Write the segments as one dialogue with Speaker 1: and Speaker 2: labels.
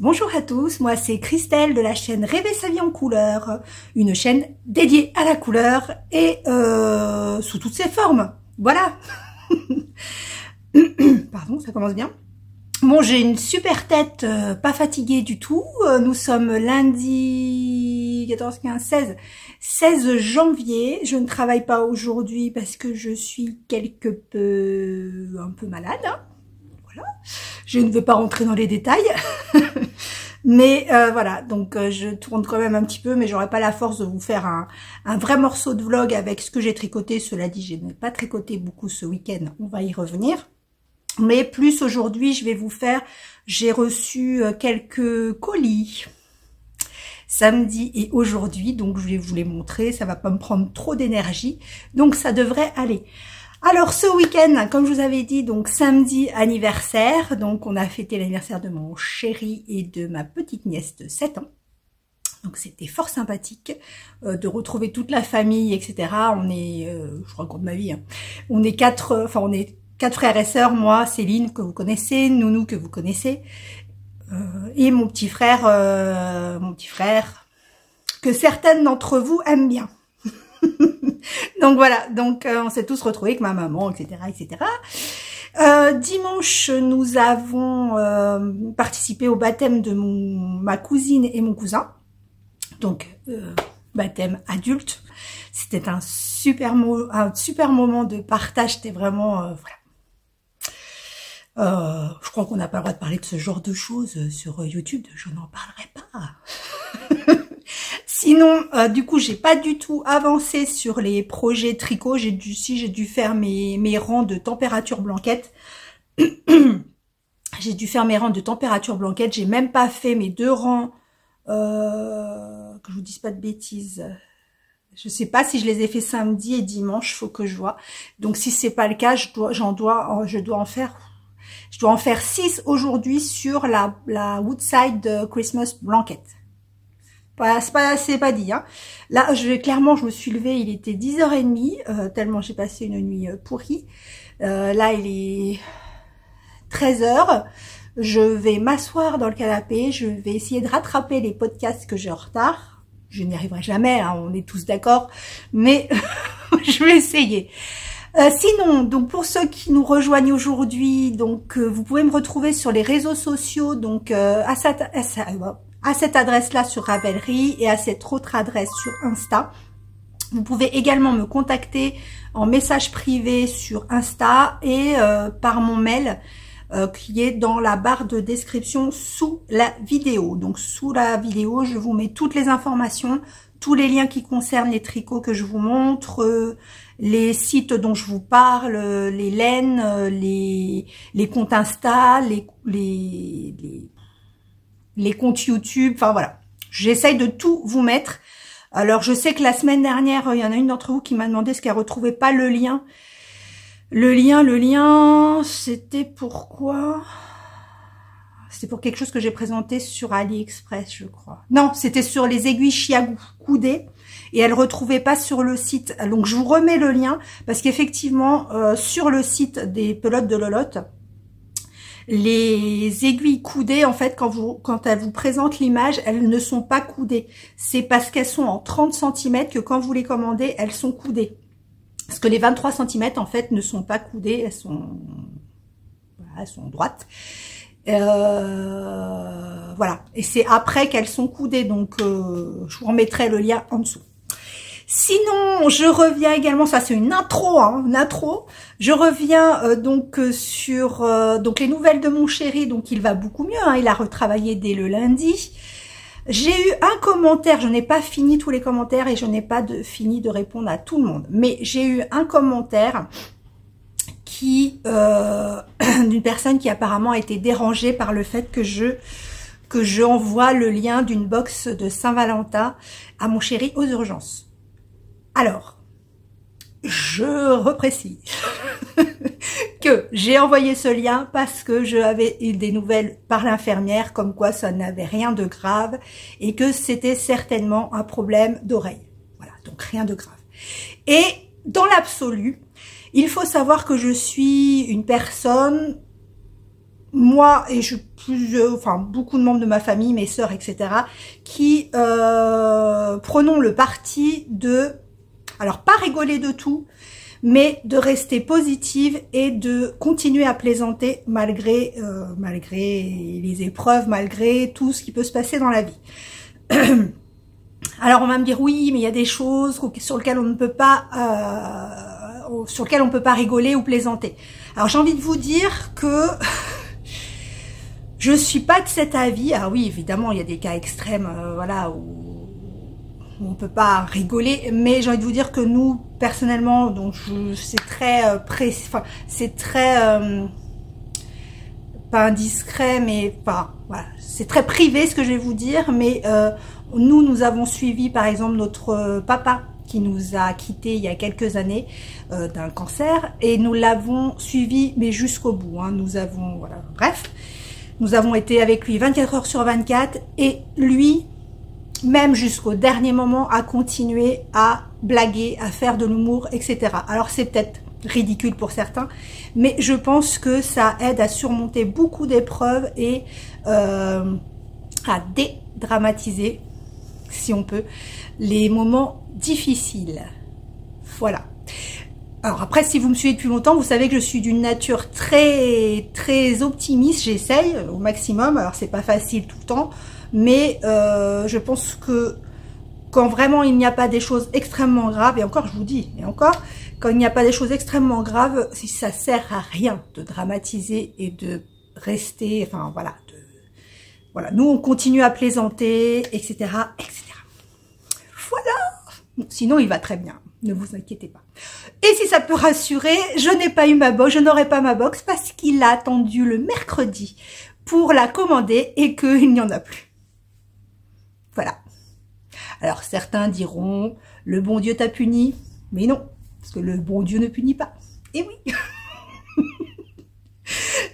Speaker 1: Bonjour à tous, moi c'est Christelle de la chaîne Rêver sa vie en couleur, une chaîne dédiée à la couleur et sous toutes ses formes. Voilà. Pardon, ça commence bien. Bon, j'ai une super tête, pas fatiguée du tout. Nous sommes lundi 14, 15, 16 janvier. Je ne travaille pas aujourd'hui parce que je suis un peu malade. Hein. Voilà. Je ne vais pas rentrer dans les détails. Mais voilà, donc je tourne quand même un petit peu, mais j'aurai pas la force de vous faire un vrai morceau de vlog avec ce que j'ai tricoté. Cela dit, je n'ai pas tricoté beaucoup ce week-end, on va y revenir. Mais plus aujourd'hui, je vais vous faire, j'ai reçu quelques colis samedi et aujourd'hui, donc je vais vous les montrer, ça va pas me prendre trop d'énergie, donc ça devrait aller. Alors ce week-end, comme je vous avais dit, donc samedi anniversaire, donc on a fêté l'anniversaire de mon chéri et de ma petite nièce de 7 ans. Donc c'était fort sympathique de retrouver toute la famille, etc. On est, je raconte ma vie, hein. On est quatre frères et sœurs, moi, Céline que vous connaissez, Nounou que vous connaissez, et mon petit frère que certaines d'entre vous aiment bien. Donc voilà, donc on s'est tous retrouvés avec ma maman, etc., etc. Dimanche, nous avons participé au baptême de ma cousine et mon cousin. Donc baptême adulte. C'était un super moment de partage. C'était vraiment voilà. Je crois qu'on n'a pas le droit de parler de ce genre de choses sur YouTube. Je n'en parlerai pas. Sinon, du coup, j'ai pas du tout avancé sur les projets tricot. J'ai dû faire mes rangs de température blanquette. J'ai dû faire mes rangs de température blanquette. J'ai même pas fait mes 2 rangs. Que je vous dise pas de bêtises. Je sais pas si je les ai fait samedi et dimanche. Faut que je vois. Donc si c'est pas le cas, je dois en faire 6 aujourd'hui sur la Woodside Christmas blanket. C'est pas dit, hein. Là, clairement, je me suis levée, il était 10h30, tellement j'ai passé une nuit pourrie. Là, il est 13h. Je vais m'asseoir dans le canapé, je vais essayer de rattraper les podcasts que j'ai en retard. Je n'y arriverai jamais, hein, on est tous d'accord, mais je vais essayer. Sinon, donc pour ceux qui nous rejoignent aujourd'hui, donc vous pouvez me retrouver sur les réseaux sociaux, donc à cette adresse-là sur Ravelry et à cette autre adresse sur Insta. Vous pouvez également me contacter en message privé sur Insta et par mon mail qui est dans la barre de description sous la vidéo. Donc sous la vidéo, je vous mets toutes les informations, tous les liens qui concernent les tricots que je vous montre, les sites dont je vous parle, les laines, les comptes Insta, les comptes YouTube, enfin voilà. J'essaye de tout vous mettre. Alors je sais que la semaine dernière, il y en a une d'entre vous qui m'a demandé ce qu'elle retrouvait pas le lien. Le lien, c'était pourquoi? C'était pour quelque chose que j'ai présenté sur AliExpress, je crois. Non, c'était sur les aiguilles Chiago coudées et elle retrouvait pas sur le site. Donc je vous remets le lien parce qu'effectivement, sur le site des pelotes de Lolotte, les aiguilles coudées, en fait, quand elles vous présentent l'image, elles ne sont pas coudées. C'est parce qu'elles sont en 30 cm que quand vous les commandez, elles sont coudées. Parce que les 23 cm, en fait, ne sont pas coudées, elles sont droites. Voilà. Et c'est après qu'elles sont coudées, donc je vous remettrai le lien en dessous. Sinon, je reviens également, ça c'est une intro, hein, une intro. Je reviens donc sur donc les nouvelles de mon chéri, donc il va beaucoup mieux, hein, il a retravaillé dès le lundi. J'ai eu un commentaire, je n'ai pas fini tous les commentaires et je n'ai pas fini de répondre à tout le monde, mais j'ai eu un commentaire qui d'une personne qui apparemment a été dérangée par le fait que je envoie le lien d'une box de Saint-Valentin à mon chéri aux urgences. Alors, je reprécise que j'ai envoyé ce lien parce que j'avais eu des nouvelles par l'infirmière comme quoi ça n'avait rien de grave et que c'était certainement un problème d'oreille. Voilà, donc rien de grave. Et dans l'absolu, il faut savoir que je suis une personne moi et enfin beaucoup de membres de ma famille, mes sœurs, etc., qui prenons le parti de, alors pas rigoler de tout, mais de rester positive et de continuer à plaisanter malgré les épreuves, malgré tout ce qui peut se passer dans la vie. Alors on va me dire oui, mais il y a des choses sur lesquelles on ne peut pas rigoler ou plaisanter. Alors j'ai envie de vous dire que je suis pas de cet avis. Ah oui, évidemment, il y a des cas extrêmes, voilà, où on peut pas rigoler, mais j'ai envie de vous dire que nous, personnellement, donc c'est très c'est très pas indiscret, mais enfin voilà, c'est très privé ce que je vais vous dire, mais nous avons suivi par exemple notre papa qui nous a quittés il y a quelques années d'un cancer, et nous l'avons suivi mais jusqu'au bout, hein. Nous avons, voilà, bref, nous avons été avec lui 24 heures sur 24, et lui, même jusqu'au dernier moment, a continué à blaguer, à faire de l'humour, etc. Alors c'est peut-être ridicule pour certains, mais je pense que ça aide à surmonter beaucoup d'épreuves et à dédramatiser, si on peut, les moments difficiles. Voilà. Alors après, si vous me suivez depuis longtemps, vous savez que je suis d'une nature très optimiste. J'essaye au maximum. Alors c'est pas facile tout le temps, mais je pense que quand vraiment il n'y a pas des choses extrêmement graves, et encore je vous dis, et encore, quand il n'y a pas des choses extrêmement graves, si ça sert à rien de dramatiser et de rester, enfin voilà, voilà, nous on continue à plaisanter, etc., etc. Voilà. Sinon il va très bien, ne vous inquiétez pas. Et si ça peut rassurer, je n'ai pas eu ma box, je n'aurai pas ma box parce qu'il a attendu le mercredi pour la commander et qu'il n'y en a plus. Voilà. Alors certains diront, le bon Dieu t'a puni, mais non, parce que le bon Dieu ne punit pas. Et oui.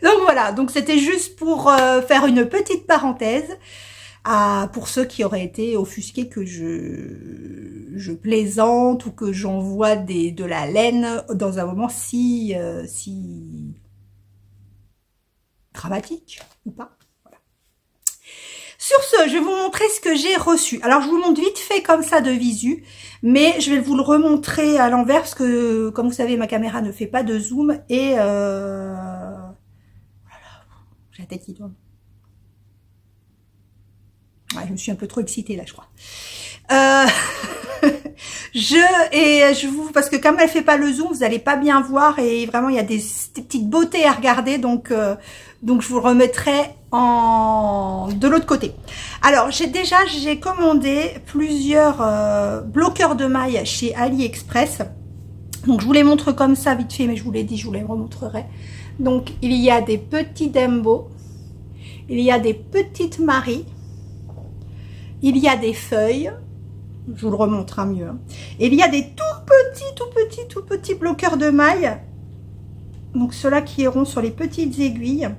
Speaker 1: Donc voilà, donc c'était juste pour faire une petite parenthèse pour ceux qui auraient été offusqués que je plaisante ou que j'envoie de la laine dans un moment si dramatique ou pas. Sur ce, je vais vous montrer ce que j'ai reçu. Alors, je vous montre vite fait comme ça de visu, mais je vais vous le remontrer à l'envers parce que, comme vous savez, ma caméra ne fait pas de zoom et voilà, j'ai la tête qui tourne. Ouais, je me suis un peu trop excitée là, je crois. Parce que comme elle fait pas le zoom, vous allez pas bien voir et vraiment il y a des petites beautés à regarder, donc je vous le remettrai de l'autre côté. Alors j'ai commandé plusieurs bloqueurs de mailles chez AliExpress. Donc je vous les montre comme ça vite fait, mais je vous l'ai dit, je vous les remontrerai. Donc il y a des petits Dembo, il y a des petites Marie, il y a des feuilles. Je vous le remontre mieux. Hein. Et il y a des tout petits bloqueurs de mailles. Donc ceux-là qui iront sur les petites aiguilles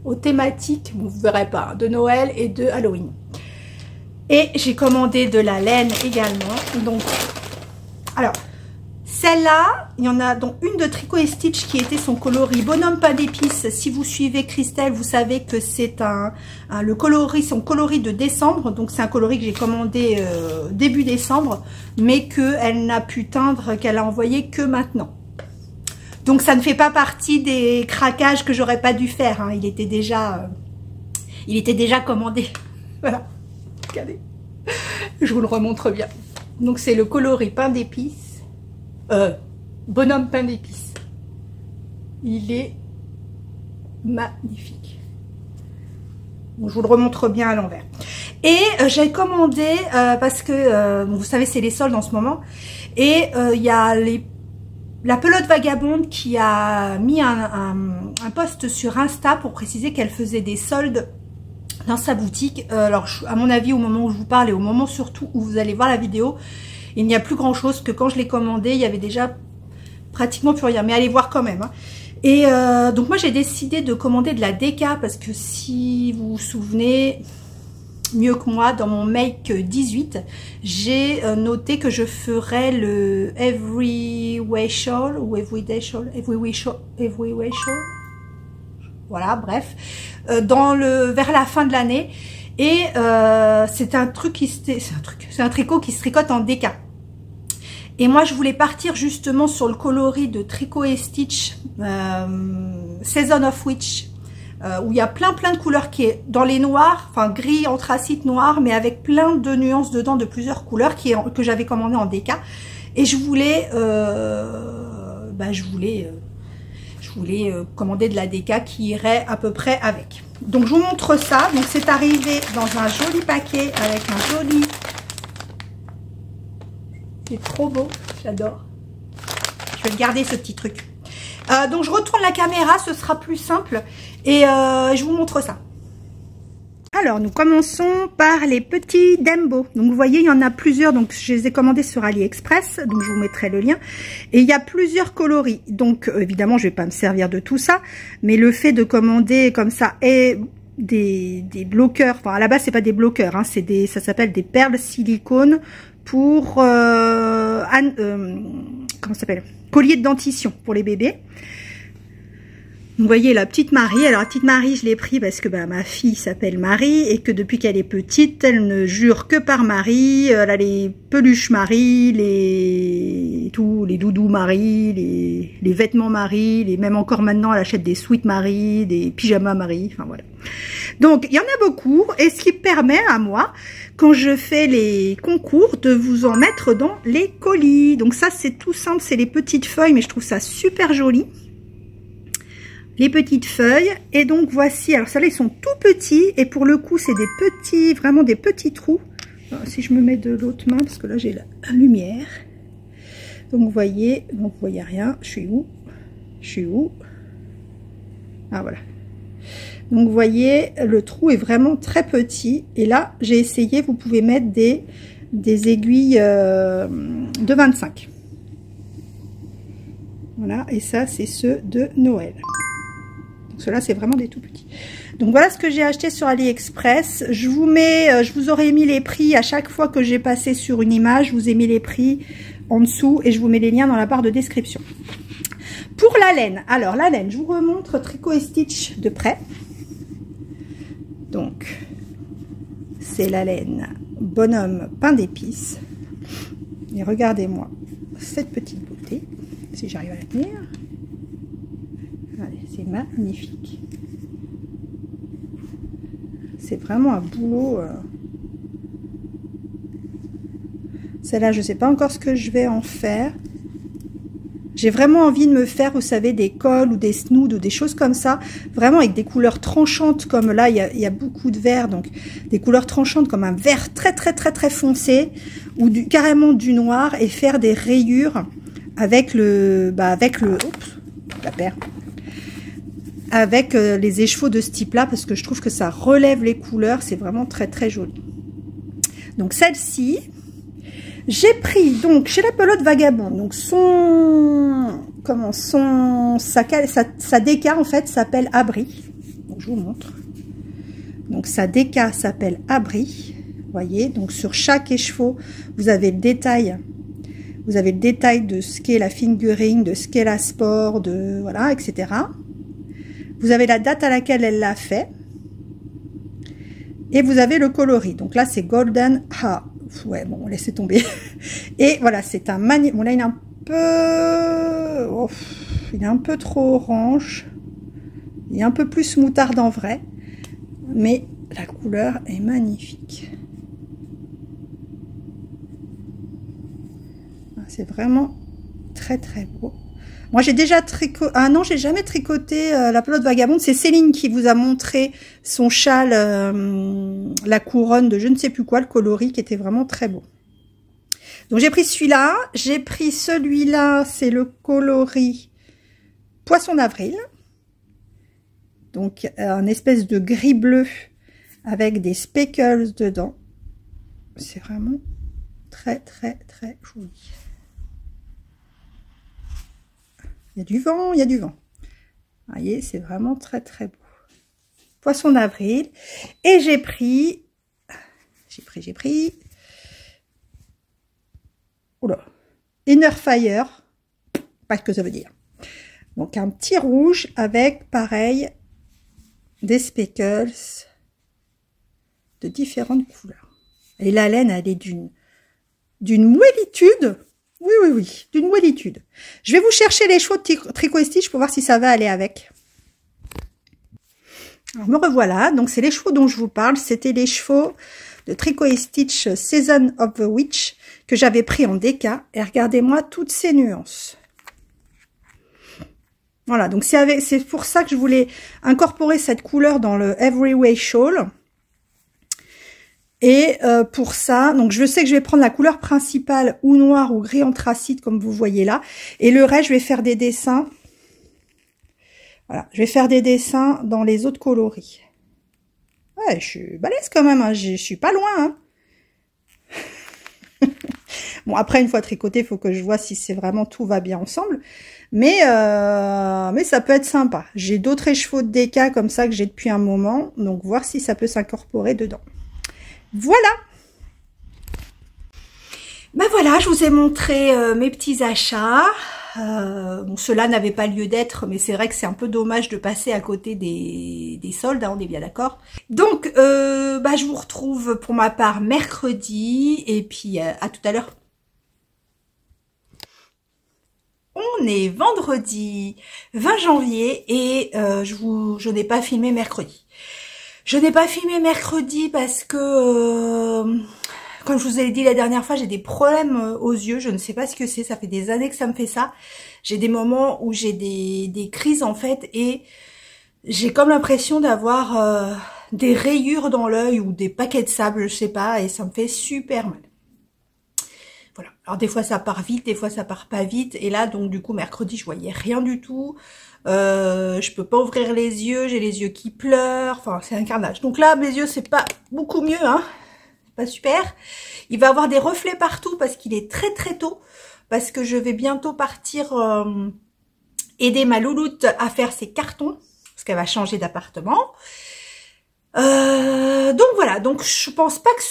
Speaker 1: aux thématiques, bon, vous ne verrez pas, de Noël et de Halloween. Et j'ai commandé de la laine également. Donc, alors, celle-là, il y en a donc une de Tricot et Stitch qui était son coloris Bonhomme Pain d'Épices. Si vous suivez Christelle, vous savez que c'est le coloris, son coloris de décembre. Donc c'est un coloris que j'ai commandé début décembre, mais qu'elle n'a pu teindre, qu'elle a envoyé que maintenant. Donc ça ne fait pas partie des craquages que j'aurais pas dû faire. Hein. Il était déjà commandé. Voilà. Regardez. Je vous le remontre bien. Donc c'est le coloris Pain d'Épices. Bonhomme Pain d'Épices. Il est magnifique. Bon, je vous le remontre bien à l'envers. Et j'ai commandé parce que vous savez c'est les soldes en ce moment, et il y a la pelote vagabonde qui a mis un post sur Insta pour préciser qu'elle faisait des soldes dans sa boutique. Alors à mon avis, au moment où je vous parle et au moment surtout où vous allez voir la vidéo, il n'y a plus grand chose, que quand je l'ai commandé, il y avait déjà pratiquement plus rien. Mais allez voir quand même. Hein. Et donc moi j'ai décidé de commander de la DK parce que si vous vous souvenez mieux que moi, dans mon Make 18, j'ai noté que je ferais le Every Way Shawl ou Everyday Shawl, Every Way Shawl. voilà, bref, vers la fin de l'année. Et c'est un tricot qui se tricote en déca. Et moi, je voulais partir justement sur le coloris de Tricot et Stitch Season of Witch, où il y a plein de couleurs qui est dans les noirs, enfin gris, anthracite, noir, mais avec plein de nuances dedans de plusieurs couleurs que j'avais commandé en déca. Et je voulais, commander de la déca qui irait à peu près avec. Donc je vous montre ça. Donc c'est arrivé dans un joli paquet avec un joli... C'est trop beau, j'adore. Je vais le garder ce petit truc. Donc je retourne la caméra, ce sera plus simple. Et je vous montre ça. Alors nous commençons par les petits Dembo. Donc vous voyez, il y en a plusieurs. Donc je les ai commandés sur AliExpress. Donc je vous mettrai le lien. Et il y a plusieurs coloris. Donc évidemment, je vais pas me servir de tout ça. Mais le fait de commander comme ça et des bloqueurs. Enfin à la base, c'est pas des bloqueurs. Hein, ça s'appelle des perles silicone pour comment ça s'appelle, collier de dentition pour les bébés. Vous voyez la petite Marie. Alors la petite Marie, je l'ai pris parce que ma fille s'appelle Marie et que depuis qu'elle est petite, elle ne jure que par Marie. Elle a les peluches Marie, les doudous Marie, les vêtements Marie, même encore maintenant elle achète des sweats Marie, des pyjamas Marie. Enfin voilà. Donc il y en a beaucoup et ce qui permet à moi, quand je fais les concours, de vous en mettre dans les colis. Donc ça c'est tout simple, c'est les petites feuilles, mais je trouve ça super joli. Les petites feuilles, et donc voici, alors celles-là ils sont tout petits, et pour le coup c'est des petits, vraiment des petits trous. Alors, si je me mets de l'autre main, parce que là j'ai la lumière, donc vous voyez rien, je suis où, ah voilà. Donc vous voyez, le trou est vraiment très petit, et là j'ai essayé, vous pouvez mettre des aiguilles de 25. Voilà, et ça c'est ceux de Noël. Ceux-là, c'est vraiment des tout petits. Donc voilà ce que j'ai acheté sur AliExpress. Je vous aurais mis les prix à chaque fois que j'ai passé sur une image. Je vous ai mis les prix en dessous et je vous mets les liens dans la barre de description. Pour la laine, alors la laine, je vous remontre Tricot et Stitch de près. Donc, c'est la laine bonhomme pain d'épices. Et regardez-moi cette petite beauté, si j'arrive à la tenir. C'est magnifique. C'est vraiment un boulot. Celle-là, je ne sais pas encore ce que je vais en faire. J'ai vraiment envie de me faire, vous savez, des cols ou des snoods ou des choses comme ça. Vraiment avec des couleurs tranchantes comme là, il y a beaucoup de vert. Donc des couleurs tranchantes comme un vert très foncé ou carrément du noir et faire des rayures avec oups, la paire. Avec les écheveaux de ce type-là, parce que je trouve que ça relève les couleurs, c'est vraiment très joli. Donc celle-ci, j'ai pris donc chez la pelote vagabonde, donc sa déca en fait s'appelle Abri. Donc je vous montre. Donc sa déca s'appelle Abri. Vous voyez, donc sur chaque écheveau, vous avez le détail. Vous avez le détail de ce qu'est la fingering, de ce qu'est la sport, de voilà, etc. Vous avez la date à laquelle elle l'a fait. Et vous avez le coloris. Donc là, c'est Golden. Ah, ouais, bon, laissez tomber. Et voilà, c'est un magnifique. Bon, là, il est un peu... Oh, il est un peu trop orange. Il est un peu plus moutarde en vrai. Mais la couleur est magnifique. C'est vraiment très beau. Moi, j'ai déjà tricoté... Ah non, j'ai jamais tricoté la pelote vagabonde. C'est Céline qui vous a montré son châle, la couronne de je ne sais plus quoi, le coloris, qui était vraiment très beau. Donc, j'ai pris celui-là. J'ai pris celui-là, c'est le coloris Poisson d'avril. Donc, un espèce de gris bleu avec des speckles dedans. C'est vraiment très joli. Il y a du vent, il y a du vent. Vous voyez, c'est vraiment très beau. Poisson d'avril. Et j'ai pris. Oula. Inner Fire. Pas ce que ça veut dire. Donc un petit rouge avec, pareil, des speckles de différentes couleurs. Et la laine, elle est d'une moellitude. Oui, oui, oui, d'une moellitude. Je vais vous chercher les chevaux de Tricot et Stitch pour voir si ça va aller avec. Alors, me revoilà. Donc, c'est les chevaux dont je vous parle. C'était les chevaux de Tricot et Stitch Season of the Witch que j'avais pris en déca. Et regardez-moi toutes ces nuances. Voilà, donc c'est pour ça que je voulais incorporer cette couleur dans le Everyway Shawl. Et pour ça, donc je sais que je vais prendre la couleur principale ou noir ou gris anthracite comme vous voyez là. Et le reste, je vais faire des dessins. Voilà, je vais faire des dessins dans les autres coloris. Ouais, je suis balèze quand même, hein, je suis pas loin. Hein. Bon, après, une fois tricoté, il faut que je vois si c'est vraiment tout va bien ensemble. Mais ça peut être sympa. J'ai d'autres écheveaux de déca comme ça que j'ai depuis un moment. Donc, voir si ça peut s'incorporer dedans. Voilà. Ben voilà, je vous ai montré mes petits achats. Bon, cela n'avait pas lieu d'être, mais c'est vrai que c'est un peu dommage de passer à côté des soldes, hein, on est bien d'accord. Donc, je vous retrouve pour ma part mercredi, et puis à tout à l'heure. On est vendredi 20 janvier et je n'ai pas filmé mercredi. Je n'ai pas filmé mercredi parce que, comme je vous ai dit la dernière fois, j'ai des problèmes aux yeux. Je ne sais pas ce que c'est. Ça fait des années que ça me fait ça. J'ai des moments où j'ai des crises en fait et j'ai comme l'impression d'avoir des rayures dans l'œil ou des paquets de sable, je sais pas, et ça me fait super mal. Voilà. Alors des fois ça part vite, des fois ça part pas vite. Et là donc du coup mercredi je voyais rien du tout. Je peux pas ouvrir les yeux, j'ai les yeux qui pleurent. Enfin c'est un carnage. Donc là mes yeux c'est pas beaucoup mieux, hein. C'est pas super. Il va avoir des reflets partout parce qu'il est très très tôt. Parce que je vais bientôt partir aider ma louloute à faire ses cartons. Parce qu'elle va changer d'appartement. Donc voilà, donc je pense pas que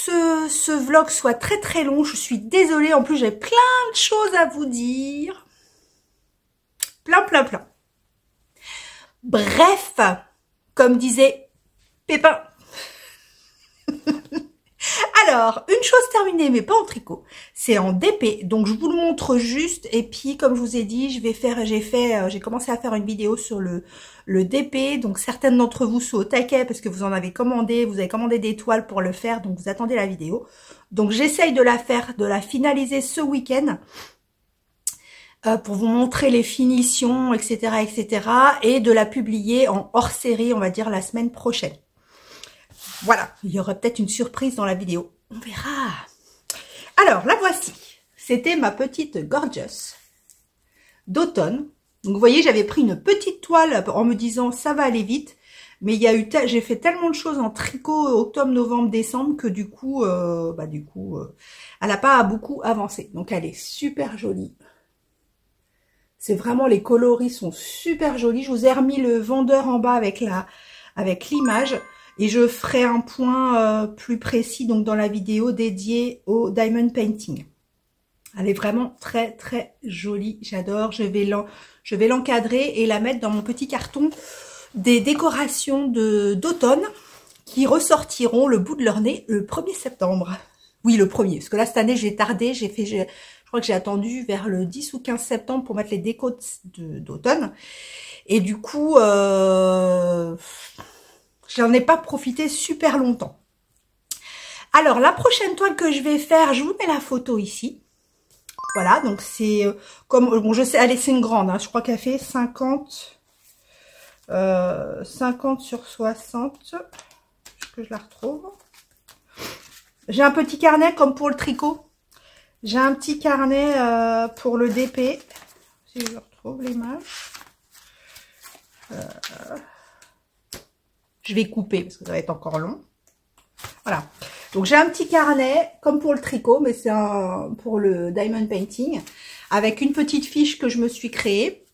Speaker 1: ce vlog soit très très long, je suis désolée, en plus j'ai plein de choses à vous dire, plein. Bref, comme disait Pépin. Alors, une chose terminée, mais pas en tricot, c'est en DP, donc je vous le montre juste, et puis comme je vous ai dit, j'ai commencé à faire une vidéo sur le DP, donc certaines d'entre vous sont au taquet parce que vous en avez commandé, vous avez commandé des toiles pour le faire, donc vous attendez la vidéo. Donc j'essaye de la finaliser ce week-end, pour vous montrer les finitions, etc., et de la publier en hors-série, on va dire, la semaine prochaine. Voilà, il y aura peut-être une surprise dans la vidéo. On verra. Alors, la voici. C'était ma petite Gorgeous d'automne. Donc, vous voyez, j'avais pris une petite toile en me disant, ça va aller vite. Mais j'ai fait tellement de choses en tricot octobre, novembre, décembre que du coup, elle n'a pas beaucoup avancé. Donc, elle est super jolie. C'est vraiment, les coloris sont super jolis. Je vous ai remis le vendeur en bas avec l'image. Et je ferai un point plus précis donc dans la vidéo dédiée au Diamond Painting. Elle est vraiment très très jolie, j'adore. Je vais l'encadrer et la mettre dans mon petit carton des décorations d'automne qui ressortiront le bout de leur nez le 1er septembre. Oui, le 1er, parce que là cette année j'ai tardé, je crois que j'ai attendu vers le 10 ou 15 septembre pour mettre les décos d'automne. Et du coup... j'en ai pas profité super longtemps. Alors, la prochaine toile que je vais faire, je vous mets la photo ici. Voilà, donc c'est comme... Bon, je sais, allez, c'est une grande. Hein, je crois qu'elle fait 50 sur 60. Que je la retrouve. J'ai un petit carnet comme pour le tricot. J'ai un petit carnet pour le DP. Si je retrouve l'image. Je vais couper parce que ça va être encore long. Voilà. Donc j'ai un petit carnet comme pour le tricot, mais c'est pour le Diamond Painting, avec une petite fiche que je me suis créée,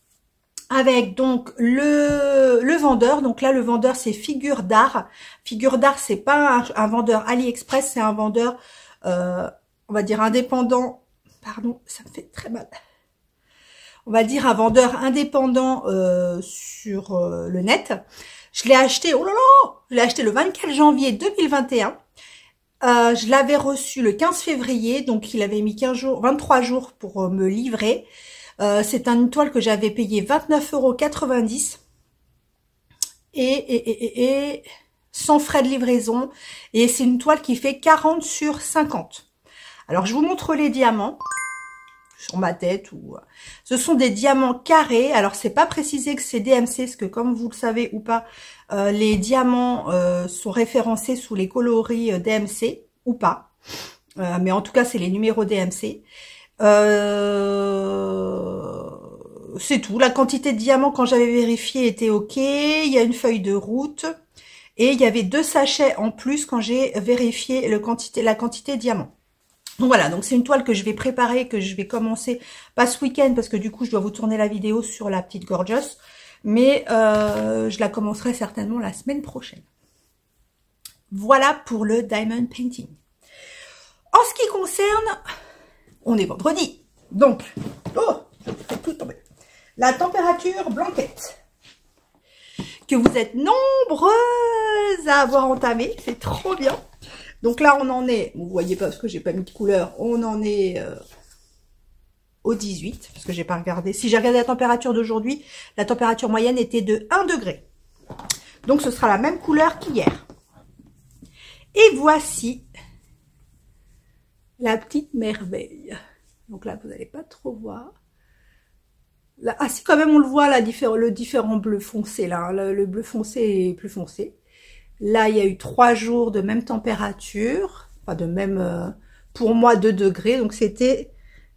Speaker 1: avec donc le vendeur. Donc là le vendeur c'est Figure d'Art. Figure d'Art c'est pas un vendeur AliExpress, c'est un vendeur on va dire indépendant. Pardon, ça me fait très mal. On va dire un vendeur indépendant sur le net. Je l'ai acheté, oh là là, je l'ai acheté le 24 janvier 2021. Je l'avais reçu le 15 février, donc il avait mis 15 jours, 23 jours pour me livrer. C'est une toile que j'avais payé 29,90 € et sans frais de livraison. Et c'est une toile qui fait 40 sur 50. Alors je vous montre les diamants sur ma tête. Ce sont des diamants carrés. Alors c'est pas précisé que c'est DMC, parce que comme vous le savez ou pas, les diamants sont référencés sous les coloris DMC ou pas. Mais en tout cas c'est les numéros DMC. C'est tout. La quantité de diamants quand j'avais vérifié était ok. Il y a une feuille de route. Et il y avait 2 sachets en plus quand j'ai vérifié la quantité de diamants. Donc voilà, donc c'est une toile que je vais préparer, que je vais commencer, pas ce week-end, parce que du coup je dois vous tourner la vidéo sur la petite Gorgeous, mais je la commencerai certainement la semaine prochaine. Voilà pour le Diamond Painting. En ce qui concerne, on est vendredi, donc, oh, je fais tout tomber. La température blanquette, que vous êtes nombreuses à avoir entamé, c'est trop bien. Donc là, on en est, vous voyez pas parce que j'ai pas mis de couleur, on en est au 18, parce que j'ai pas regardé. Si j'ai regardé la température d'aujourd'hui, la température moyenne était de 1 degré. Donc ce sera la même couleur qu'hier. Et voici la petite merveille. Donc là, vous n'allez pas trop voir. Là, ah si, quand même, on le voit, là, le différent bleu foncé, là. Hein, le bleu foncé est plus foncé. Là, il y a eu 3 jours de même température, enfin de même, pour moi, 2 degrés. Donc, il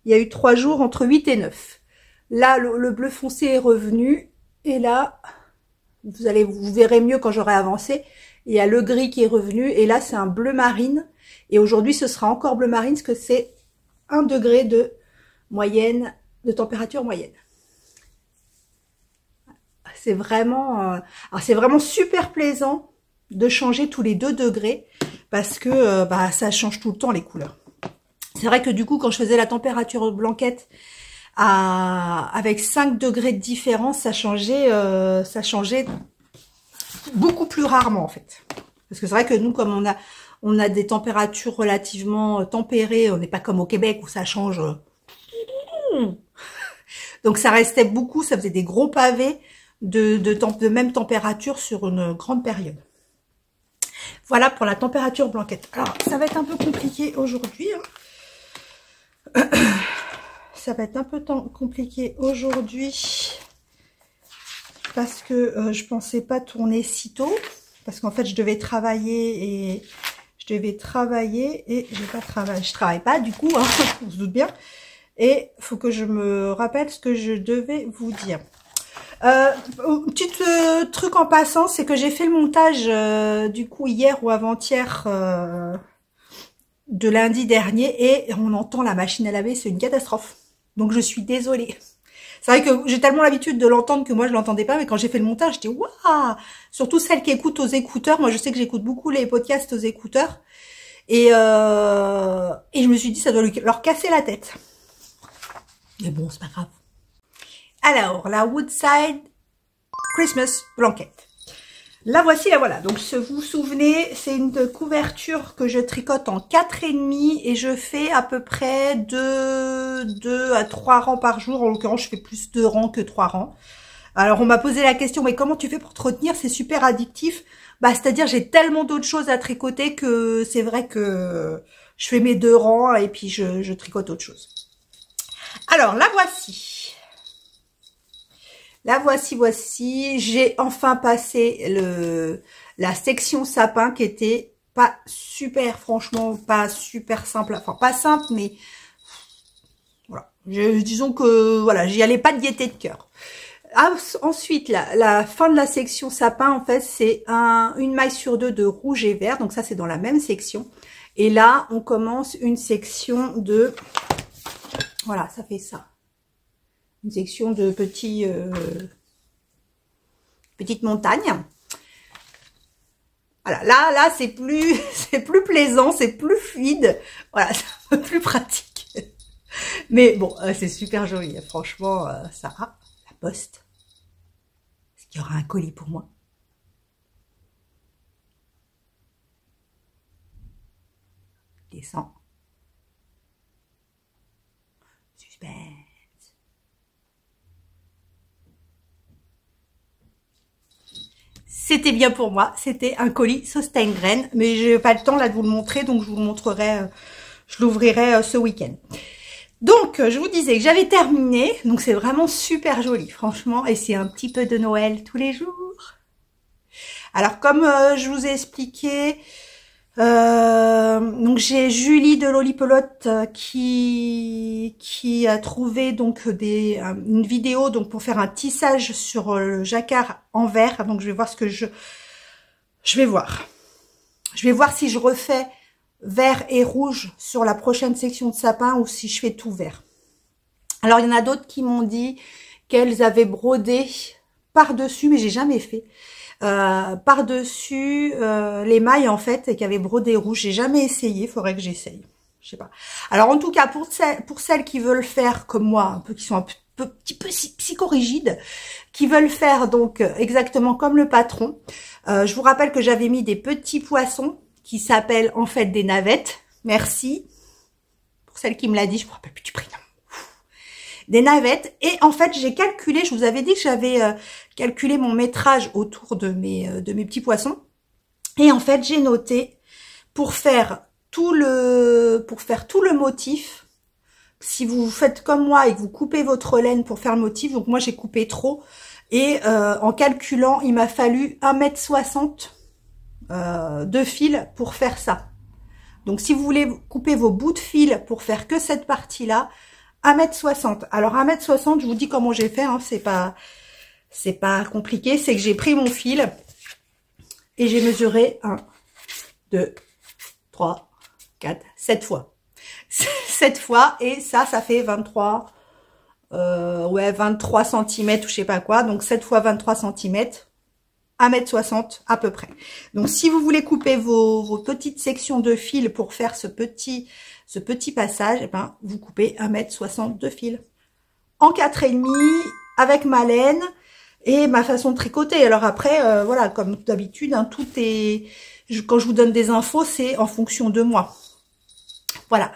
Speaker 1: y a eu 3 jours entre 8 et 9. Là, le bleu foncé est revenu. Et là, vous verrez mieux quand j'aurai avancé. Il y a le gris qui est revenu. Et là, c'est un bleu marine. Et aujourd'hui, ce sera encore bleu marine, parce que c'est 1 degré de moyenne, de température moyenne. C'est vraiment super plaisant de changer tous les 2 degrés parce que ça change tout le temps les couleurs. C'est vrai que du coup, quand je faisais la température blanquette avec 5 degrés de différence, ça changeait beaucoup plus rarement en fait. Parce que c'est vrai que nous, comme on a des températures relativement tempérées, on n'est pas comme au Québec où ça change. Donc ça restait beaucoup, ça faisait des gros pavés de même température sur une grande période. Voilà pour la température blanquette. Alors, ça va être un peu compliqué aujourd'hui. Hein. Ça va être un peu compliqué aujourd'hui parce que je pensais pas tourner si tôt. Parce qu'en fait, je devais travailler et je vais pas travailler. Je travaille pas du coup, hein, on se doute bien. Et il faut que je me rappelle ce que je devais vous dire. Petit truc en passant, c'est que j'ai fait le montage du coup hier ou avant-hier de lundi dernier et on entend la machine à laver, c'est une catastrophe. Donc je suis désolée. C'est vrai que j'ai tellement l'habitude de l'entendre que moi je l'entendais pas, mais quand j'ai fait le montage, j'étais waouh. Surtout celles qui écoutent aux écouteurs. Moi je sais que j'écoute beaucoup les podcasts aux écouteurs et je me suis dit ça doit leur casser la tête. Mais bon, c'est pas grave. Alors, la Woodside Christmas Blanket. La voici, la voilà. Donc, vous vous souvenez, c'est une couverture que je tricote en 4,5 et je fais à peu près 2 à 3 rangs par jour. En l'occurrence, je fais plus 2 rangs que 3 rangs. Alors, on m'a posé la question, mais comment tu fais pour te retenir? C'est super addictif. Bah, c'est-à-dire, j'ai tellement d'autres choses à tricoter que c'est vrai que je fais mes 2 rangs et puis je tricote autre chose. Alors, la voici. La voici. J'ai enfin passé la section sapin qui était pas super, franchement, pas super simple. Enfin, pas simple, mais voilà. Disons que, voilà, j'y allais pas de gaieté de cœur. Ensuite, la fin de la section sapin, en fait, c'est une maille sur 2 de rouge et vert. Donc ça, c'est dans la même section. Et là, on commence une section de... Voilà, ça fait ça. Une section de petites montagnes. Voilà, là c'est plus plaisant, c'est plus fluide. Voilà, c'est un peu plus pratique. Mais bon, c'est super joli. Franchement, ça a la poste. Est-ce qu'il y aura un colis pour moi? descend. Suspense. C'était bien pour moi, c'était un colis sauce Steingrain, mais j'ai pas le temps là de vous le montrer, donc je vous le montrerai, je l'ouvrirai ce week-end. Donc, je vous disais que j'avais terminé, donc c'est vraiment super joli, franchement, et c'est un petit peu de Noël tous les jours. Alors, comme je vous ai expliqué, donc j'ai Julie de Lollipelote qui a trouvé donc une vidéo donc pour faire un tissage sur le jacquard en verre. Donc je vais voir ce que je vais voir. Je vais voir si je refais vert et rouge sur la prochaine section de sapin ou si je fais tout vert. Alors il y en a d'autres qui m'ont dit qu'elles avaient brodé par-dessus, mais j'ai jamais fait. Par-dessus les mailles en fait et qui avait brodé rouge. J'ai jamais essayé, faudrait que j'essaye. Je sais pas. Alors en tout cas pour celles qui veulent faire comme moi, un peu qui sont un petit peu psychorigides, qui veulent faire donc exactement comme le patron. Je vous rappelle que j'avais mis des petits poissons qui s'appellent en fait des navettes. Merci pour celle qui me l'a dit. Je me rappelle plus du prénom. Des navettes, et en fait j'ai calculé, je vous avais dit que j'avais calculé mon métrage autour de mes petits poissons, et en fait j'ai noté pour faire tout le motif, si vous faites comme moi et que vous coupez votre laine pour faire le motif, donc moi j'ai coupé trop, et en calculant il m'a fallu 1,60 m de fil pour faire ça. Donc si vous voulez couper vos bouts de fil pour faire que cette partie là, 1,60 m. Alors 1,60 m, je vous dis comment j'ai fait, hein, c'est pas compliqué, c'est que j'ai pris mon fil et j'ai mesuré 1, 2, 3, 4, 7 fois. 7 fois, et ça fait 23 cm ou je sais pas quoi, donc 7 fois 23 cm, 1,60 m à peu près. Donc si vous voulez couper vos petites sections de fil pour faire ce petit passage, eh ben, vous coupez 1,60 m de fil. En 4,5 avec ma laine et ma façon de tricoter. Alors après, voilà, comme d'habitude, hein, tout est... Quand je vous donne des infos, c'est en fonction de moi. Voilà.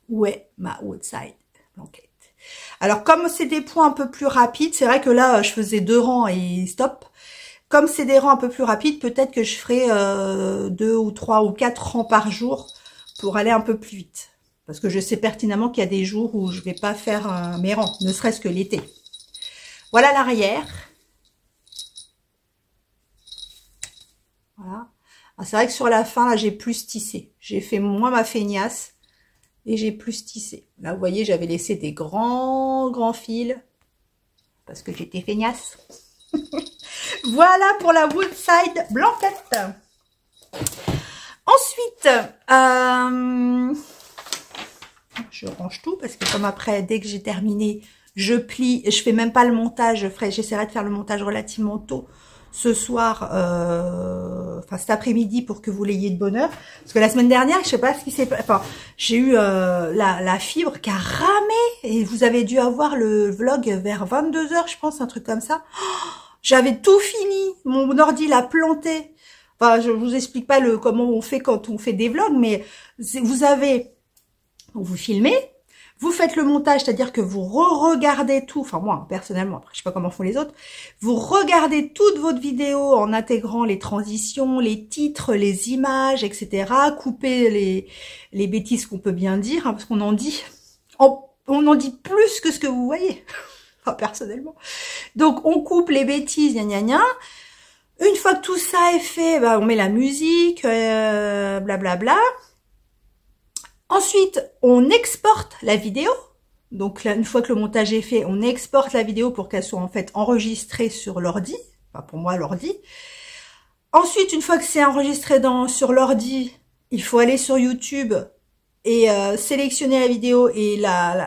Speaker 1: Où est ma outside blanquette? Alors comme c'est des points un peu plus rapides, c'est vrai que là, je faisais 2 rangs et stop. Comme c'est des rangs un peu plus rapides, peut-être que je ferai 2 ou 3 ou 4 rangs par jour pour aller un peu plus vite. Parce que je sais pertinemment qu'il y a des jours où je vais pas faire mes rangs, ne serait-ce que l'été. Voilà l'arrière. Voilà. C'est vrai que sur la fin, là, j'ai plus tissé. J'ai fait moins ma feignasse et j'ai plus tissé. Là, vous voyez, j'avais laissé des grands fils parce que j'étais feignasse. Voilà pour la Woodside blanquette. Ensuite, je range tout parce que comme après, dès que j'ai terminé, je plie. Je fais même pas le montage. J'essaierai de faire le montage relativement tôt ce soir, enfin cet après-midi pour que vous l'ayez de bonne heure. Parce que la semaine dernière, je sais pas ce qui s'est passé. Enfin, j'ai eu la fibre qui a ramé et vous avez dû avoir le vlog vers 22 h, je pense, un truc comme ça. Oh, j'avais tout fini. Mon ordi l'a planté. Enfin, je vous explique pas comment on fait quand on fait des vlogs, mais vous filmez, vous faites le montage, c'est-à-dire que vous regardez tout, enfin moi personnellement, après je sais pas comment font les autres, vous regardez toute votre vidéo en intégrant les transitions, les titres, les images, etc. Coupez les bêtises qu'on peut bien dire, hein, parce qu'on en dit plus que ce que vous voyez, enfin personnellement. Donc on coupe les bêtises, gna gna gna. Une fois que tout ça est fait, bah, on met la musique, blablabla. Ensuite, on exporte la vidéo. Donc là, une fois que le montage est fait, on exporte la vidéo pour qu'elle soit en fait enregistrée sur l'ordi. Enfin, pour moi, l'ordi. Ensuite, une fois que c'est enregistré sur l'ordi, il faut aller sur YouTube et sélectionner la vidéo et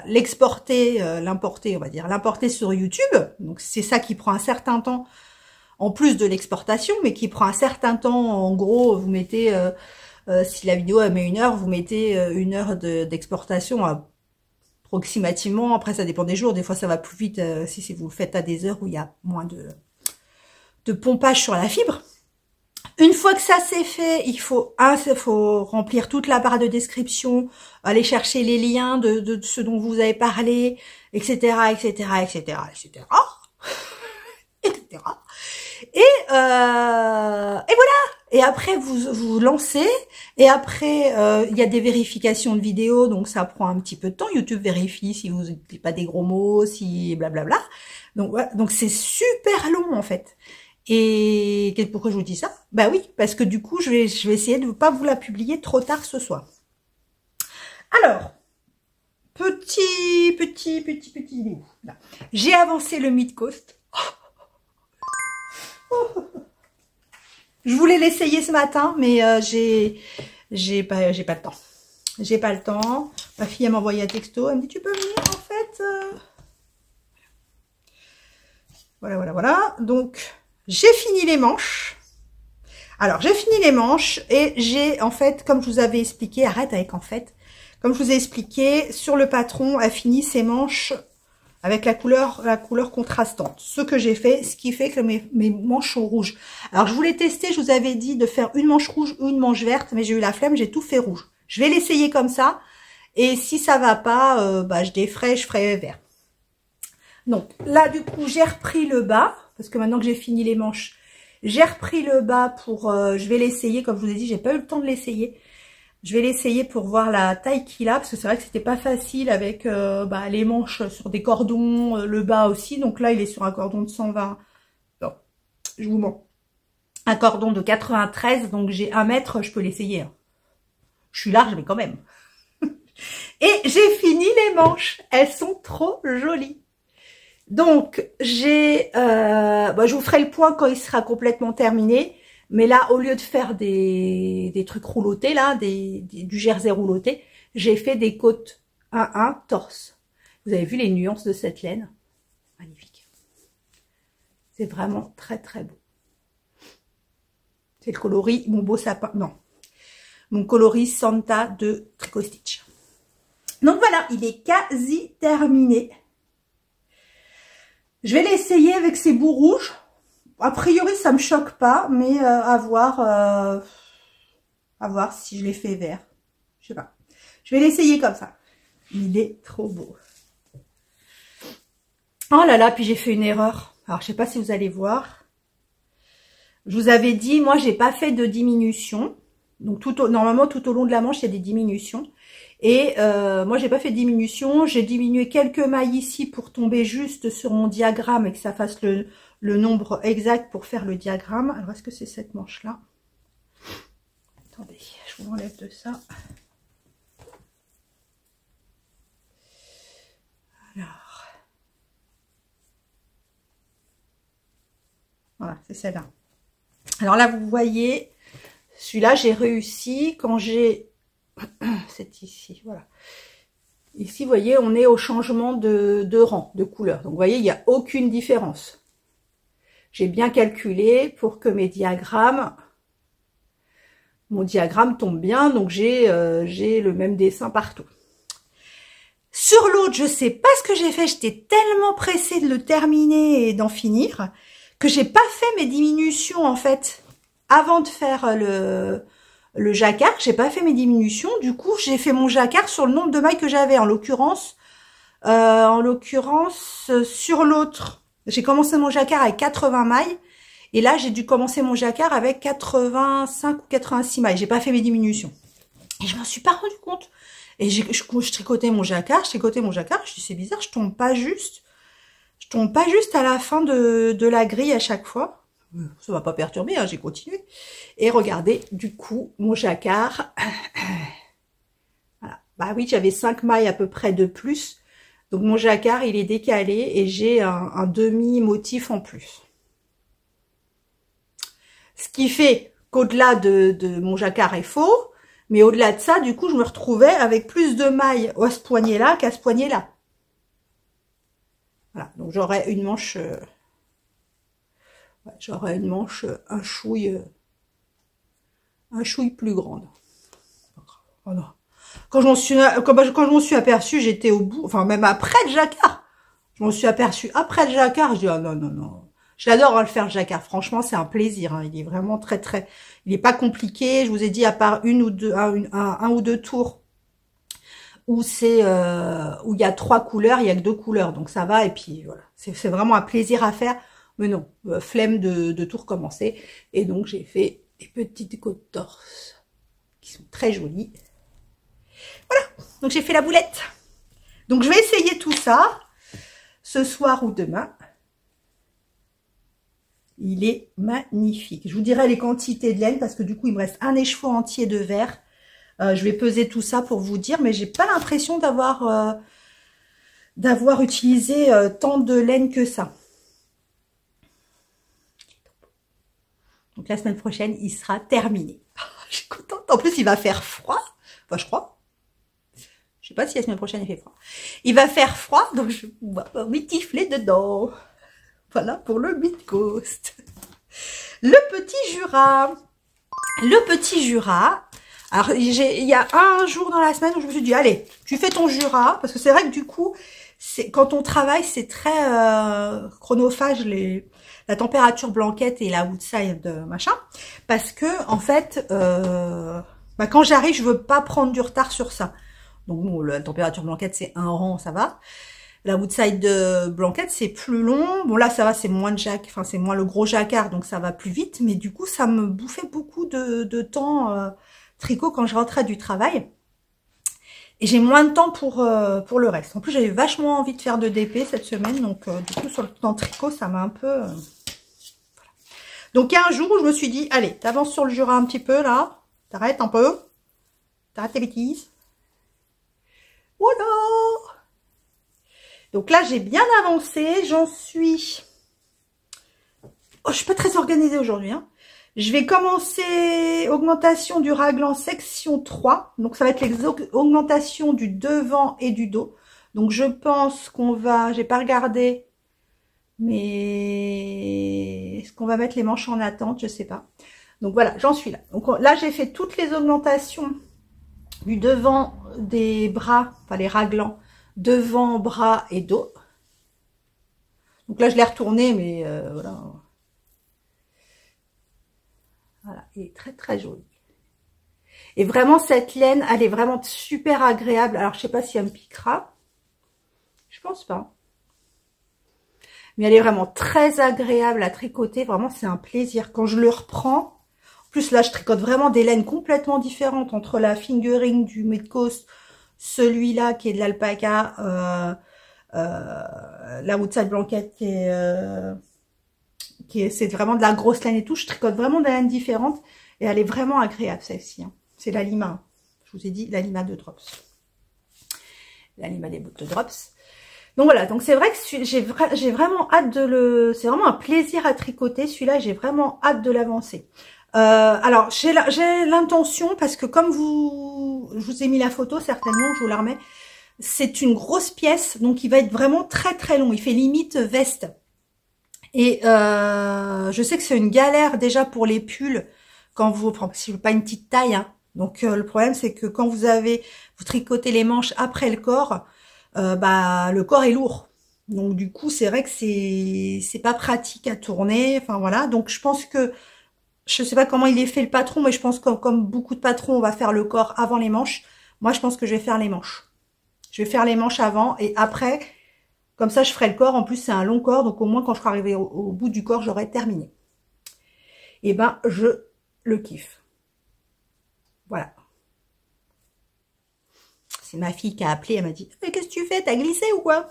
Speaker 1: l'exporter, l'importer, on va dire, l'importer sur YouTube. Donc c'est ça qui prend un certain temps, en plus de l'exportation, mais qui prend un certain temps. En gros, vous mettez... si la vidéo elle met 1 heure, vous mettez 1 heure d'exportation approximativement. Après, ça dépend des jours. Des fois, ça va plus vite si vous le faites à des heures où il y a moins de pompage sur la fibre. Une fois que ça c'est fait, il faut remplir toute la barre de description, aller chercher les liens de ce dont vous avez parlé, etc., etc., etc., etc., etc. Et voilà. Et après vous lancez. Et après il y a des vérifications de vidéos, donc ça prend un petit peu de temps. YouTube vérifie si vous n'utilisez pas des gros mots, si blablabla. Donc voilà. Donc c'est super long en fait. Et pourquoi je vous dis ça? Bah oui, parce que du coup, je vais essayer de ne pas vous la publier trop tard ce soir. Alors, petit vidéo. J'ai avancé le mid-coast. Je voulais l'essayer ce matin, mais j'ai pas le temps. J'ai pas le temps. Ma fille, elle m'a envoyé un texto. Elle me dit, tu peux venir en fait Voilà. Donc, j'ai fini les manches. Alors, j'ai fini les manches et j'ai, en fait, comme je vous avais expliqué, arrête avec en fait, comme je vous ai expliqué, sur le patron, elle finit ses manches avec la couleur contrastante. Ce que j'ai fait, ce qui fait que mes manches sont rouges. Alors, je voulais tester, je vous avais dit de faire une manche rouge ou une manche verte, mais j'ai eu la flemme, j'ai tout fait rouge. Je vais l'essayer comme ça. Et si ça va pas, je défrais, je ferai vert. Donc, là, du coup, j'ai repris le bas. Parce que maintenant que j'ai fini les manches, j'ai repris le bas pour... je vais l'essayer, comme je vous ai dit, j'ai pas eu le temps de l'essayer. Je vais l'essayer pour voir la taille qu'il a, parce que c'est vrai que c'était pas facile avec les manches sur des cordons, le bas aussi. Donc là, il est sur un cordon de 120. Non, je vous mens. Un cordon de 93, donc j'ai 1 mètre, je peux l'essayer. Hein. Je suis large, mais quand même. Et j'ai fini les manches. Elles sont trop jolies. Donc, je vous ferai le point quand il sera complètement terminé. Mais là, au lieu de faire des trucs roulotés, là, du jersey rouloté, j'ai fait des côtes 1-1 torse. Vous avez vu les nuances de cette laine? Magnifique. C'est vraiment très, très beau. C'est le coloris, mon beau sapin, non. Mon coloris Santa de Tricot Stitch. Donc voilà, il est quasi terminé. Je vais l'essayer avec ces bouts rouges. A priori, ça me choque pas, mais à voir si je les fais vert. Je sais pas. Je vais l'essayer comme ça. Il est trop beau. Oh là là, puis j'ai fait une erreur. Alors, je sais pas si vous allez voir. Je vous avais dit, moi, j'ai pas fait de diminution. Donc, normalement, tout au long de la manche, il y a des diminutions. Et moi, j'ai pas fait de diminution. J'ai diminué quelques mailles ici pour tomber juste sur mon diagramme et que ça fasse le nombre exact pour faire le diagramme. Alors, est-ce que c'est cette manche-là? Attendez, je vous enlève de ça. Alors, voilà, c'est celle-là. Alors là, vous voyez, celui-là, j'ai réussi quand j'ai... C'est ici, voilà. Ici, vous voyez, on est au changement de rang, de couleur. Donc, vous voyez, il n'y a aucune différence. J'ai bien calculé pour que mon diagramme tombe bien. Donc, j'ai le même dessin partout. Sur l'autre, je sais pas ce que j'ai fait. J'étais tellement pressée de le terminer et d'en finir que j'ai pas fait mes diminutions, en fait, avant de faire le jacquard. J'ai pas fait mes diminutions. Du coup, j'ai fait mon jacquard sur le nombre de mailles que j'avais. En l'occurrence, sur l'autre, j'ai commencé mon jacquard avec 80 mailles. Et là, j'ai dû commencer mon jacquard avec 85 ou 86 mailles. J'ai pas fait mes diminutions. Et je m'en suis pas rendu compte. Et je tricotais mon jacquard, je dis c'est bizarre, je tombe pas juste à la fin de la grille à chaque fois. Ça m'a pas perturbé, hein, j'ai continué. Et regardez, du coup, mon jacquard, voilà. Bah oui, j'avais 5 mailles à peu près de plus. Donc mon jacquard, il est décalé et j'ai un demi-motif en plus. Ce qui fait qu'au-delà de mon jacquard est faux, mais au-delà de ça, du coup, je me retrouvais avec plus de mailles à ce poignet-là qu'à ce poignet-là. Voilà, donc j'aurais une manche... un chouille plus grande. Oh non. Quand je m'en suis aperçue, j'étais au bout, enfin même après le jacquard. Je m'en suis aperçue après le jacquard, je dis ah non. Je l'adore le faire le jacquard. Franchement, c'est un plaisir. Hein. Il est vraiment il est pas compliqué. Je vous ai dit, à part une ou deux, un ou deux tours où où il y a 3 couleurs, il y a que 2 couleurs, donc ça va. Et puis voilà, c'est vraiment un plaisir à faire. Mais non, flemme de tout recommencer. Et donc j'ai fait des petites côtes torse qui sont très jolies. Voilà, donc j'ai fait la boulette. Donc je vais essayer tout ça ce soir ou demain. Il est magnifique. Je vous dirai les quantités de laine parce que du coup il me reste un écheveau entier de verre. Je vais peser tout ça pour vous dire, mais j'ai pas l'impression d'avoir utilisé tant de laine que ça. Donc la semaine prochaine, il sera terminé. Je suis contente. En plus, il va faire froid. Enfin, je crois. Je sais pas si la semaine prochaine il fait froid. Il va faire froid, donc je vais pouvoir m'étifler dedans. Voilà pour le mid-coast. Le petit Jura. Le petit Jura. Alors, il y a un jour dans la semaine où je me suis dit, allez, tu fais ton Jura. Parce que c'est vrai que du coup, quand on travaille, c'est très chronophage, la température blanquette et la outside machin. Parce que, en fait, quand j'arrive, je veux pas prendre du retard sur ça. Donc, bon, la température blanquette, c'est un rang, ça va. La outside de blanquette, c'est plus long. Bon, là, ça va, c'est moins c'est moins le gros jacquard, donc ça va plus vite. Mais du coup, ça me bouffait beaucoup de temps tricot quand je rentrais du travail. Et j'ai moins de temps pour le reste. En plus, j'avais vachement envie de faire de DP cette semaine. Donc, du coup, sur le temps tricot, ça m'a un peu... voilà. Donc, il y a un jour où je me suis dit, allez, t'avances sur le Jura un petit peu, là. T'arrêtes un peu. T'arrêtes tes bêtises. Voilà. Donc là, j'ai bien avancé. J'en suis... Oh, je suis pas très organisée aujourd'hui, hein. Je vais commencer augmentation du raglan section 3. Donc, ça va être les augmentations du devant et du dos. Donc, je pense qu'on va... J'ai pas regardé, mais est-ce qu'on va mettre les manches en attente? Je sais pas. Donc, voilà, j'en suis là. Donc, là, j'ai fait toutes les augmentations du devant des bras, enfin les raglans, devant, bras et dos. Donc là, je l'ai retourné, mais voilà. Voilà, il est très très joli. Et vraiment, cette laine, elle est vraiment super agréable. Alors, je sais pas si elle me piquera. Je pense pas. Mais elle est vraiment très agréable à tricoter. Vraiment, c'est un plaisir. Quand je le reprends, en plus là, je tricote vraiment des laines complètement différentes entre la fingering du mid-coast, celui-là qui est de l'alpaca, la outside blanquette c'est vraiment de la grosse laine et tout. Je tricote vraiment des laines différentes et elle est vraiment agréable celle-ci. Hein. C'est la Lima. Je vous ai dit la Lima de Drops. La Lima des boucles de Drops. Donc voilà, donc c'est vrai que j'ai vraiment hâte c'est vraiment un plaisir à tricoter. Celui-là, j'ai vraiment hâte de l'avancer. Alors, j'ai l'intention, parce que comme je vous ai mis la photo, certainement, je vous la remets. C'est une grosse pièce, donc il va être vraiment très très long. Il fait limite veste. Et je sais que c'est une galère déjà pour les pulls quand si je veux pas une petite taille. Hein. Donc le problème c'est que quand vous tricotez les manches après le corps, le corps est lourd. Donc du coup c'est vrai que c'est pas pratique à tourner. Enfin voilà. Donc je pense que je sais pas comment il est fait le patron, mais je pense que comme beaucoup de patrons, on va faire le corps avant les manches. Moi je pense que je vais faire les manches. Je vais faire les manches avant et après. Comme ça, je ferai le corps. En plus, c'est un long corps. Donc, au moins, quand je serai arrivée au bout du corps, j'aurai terminé. Et ben, je le kiffe. Voilà. C'est ma fille qui a appelé. Elle m'a dit, mais qu'est-ce que tu fais? T'as glissé ou quoi?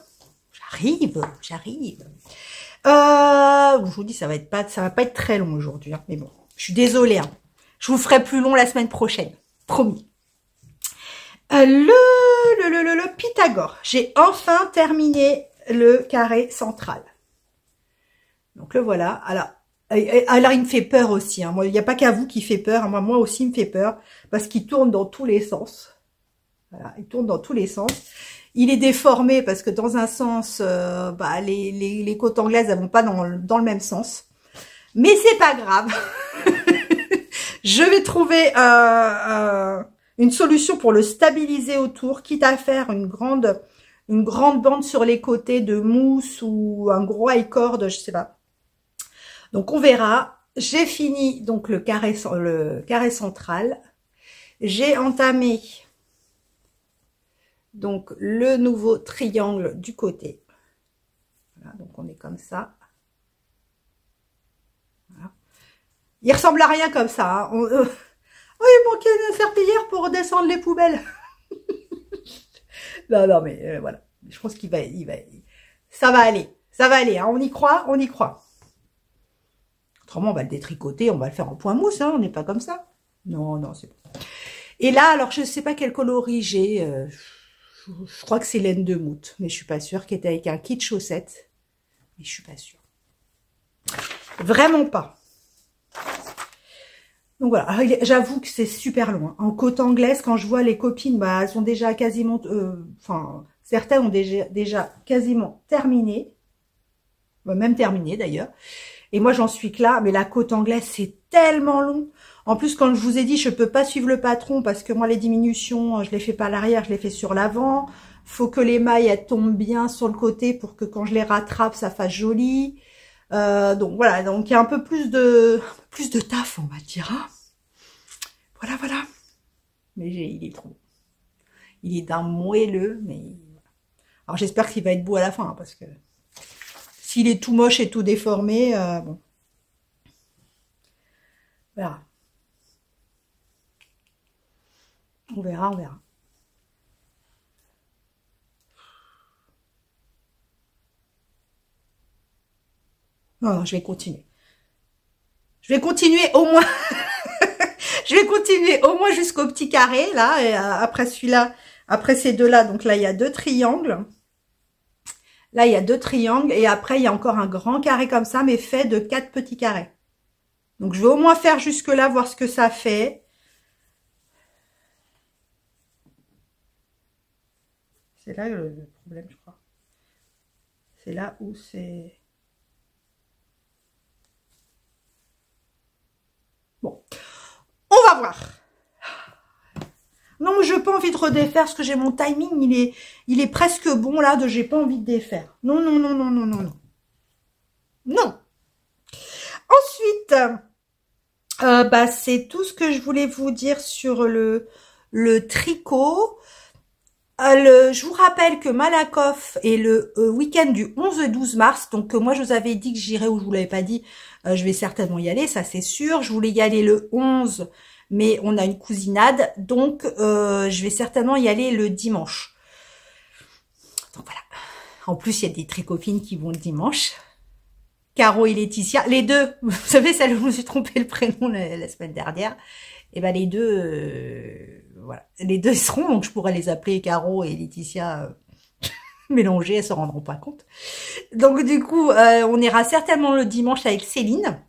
Speaker 1: J'arrive. Je vous dis, ça va pas être très long aujourd'hui. Hein, mais bon, je suis désolée. Hein. Je vous ferai plus long la semaine prochaine. Promis. Le Pythagore. J'ai enfin terminé le carré central. Donc le voilà. Alors il me fait peur aussi. Hein. Moi, il n'y a pas qu'à vous qui fait peur. Hein. Moi aussi, il me fait peur parce qu'il tourne dans tous les sens. Voilà, il tourne dans tous les sens. Il est déformé parce que dans un sens, les côtes anglaises, elles vont pas dans le même sens. Mais c'est pas grave. Je vais trouver une solution pour le stabiliser autour, quitte à faire une grande bande sur les côtés de mousse ou un gros high cord, je sais pas. Donc on verra. J'ai fini donc le carré central. J'ai entamé donc le nouveau triangle du côté. Voilà, donc on est comme ça. Voilà. Il ressemble à rien comme ça. Hein. Oh, il manquait une serpillière pour descendre les poubelles. Non, mais voilà. Je pense qu'il va, ça va aller. Ça va aller. Hein. On y croit, on y croit. Autrement, on va le détricoter, on va le faire en point mousse. Hein. On n'est pas comme ça. Non, c'est bon. Et là, alors, je ne sais pas quel coloris j'ai. Je crois que c'est laine de moute, mais je suis pas sûre, qui était avec un kit chaussettes. Mais je suis pas sûre. Vraiment pas. Donc voilà, j'avoue que c'est super loin. En côte anglaise, quand je vois les copines, bah, elles sont déjà quasiment... Enfin, certaines ont déjà quasiment terminé. Même terminé d'ailleurs. Et moi, j'en suis que là. Mais la côte anglaise, c'est tellement long. En plus, quand je vous ai dit, je peux pas suivre le patron parce que moi, les diminutions, je les fais pas à l'arrière, je les fais sur l'avant. Faut que les mailles, elles tombent bien sur le côté pour que quand je les rattrape, ça fasse joli. Donc voilà, donc il y a un peu plus de taf, on va dire. Hein. Voilà. Mais il est trop. Il est d'un moelleux, mais... Alors j'espère qu'il va être beau à la fin, hein, parce que s'il est tout moche et tout déformé, bon. On verra. On verra. Non, je vais continuer. Je vais continuer au moins. Je vais continuer au moins jusqu'au petit carré, là. Et après celui-là, après ces deux-là, donc là, il y a 2 triangles. Là, il y a 2 triangles. Et après, il y a encore un grand carré comme ça, mais fait de 4 petits carrés. Donc, je vais au moins faire jusque-là, voir ce que ça fait. C'est là le problème, je crois. C'est là où c'est... Bon. On va voir. Non, je n'ai pas envie de redéfaire parce que j'ai mon timing, il est presque bon là, j'ai pas envie de défaire. Non. Non. Ensuite, bah, c'est tout ce que je voulais vous dire sur le tricot. Je vous rappelle que Malakoff est le week-end du 11 et 12 mars. Donc moi, je vous avais dit que j'irais, ou je vous l'avais pas dit, je vais certainement y aller, ça c'est sûr. Je voulais y aller le 11, mais on a une cousinade. Donc, je vais certainement y aller le dimanche. Donc voilà. En plus, il y a des tricopines qui vont le dimanche. Caro et Laetitia, les deux, vous savez, celle où je me suis trompé le prénom la semaine dernière, et ben les deux, voilà, les deux seront, donc je pourrais les appeler Caro et Laetitia mélangées, elles se rendront pas compte. Donc du coup, on ira certainement le dimanche avec Céline.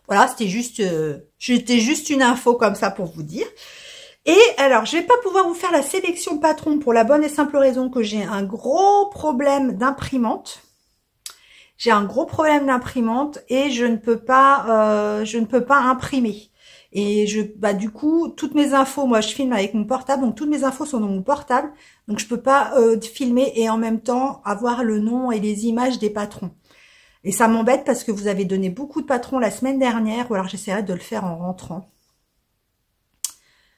Speaker 1: Voilà, c'était juste une info comme ça pour vous dire. Et alors, je vais pas pouvoir vous faire la sélection patron pour la bonne et simple raison que j'ai un gros problème d'imprimante. J'ai un gros problème d'imprimante et je ne peux pas imprimer. Et bah du coup, toutes mes infos, moi je filme avec mon portable, donc toutes mes infos sont dans mon portable, donc je peux pas filmer et en même temps avoir le nom et les images des patrons. Et ça m'embête parce que vous avez donné beaucoup de patrons la semaine dernière, ou alors j'essaierai de le faire en rentrant.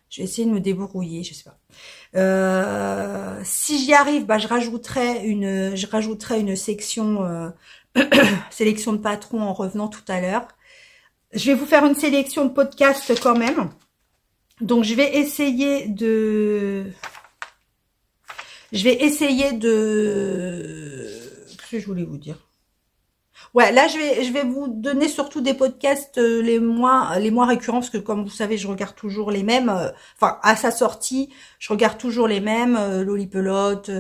Speaker 1: Je vais essayer de me débrouiller, je sais pas. Si j'y arrive, bah je rajouterai une section sélection de patrons en revenant tout à l'heure. Je vais vous faire une sélection de podcasts quand même. Donc, je vais essayer de... Qu'est-ce que je voulais vous dire? Ouais, là, je vais vous donner surtout des podcasts les moins récurrents, parce que comme vous savez, je regarde toujours les mêmes. Enfin, à sa sortie, je regarde toujours les mêmes. Lolipelote,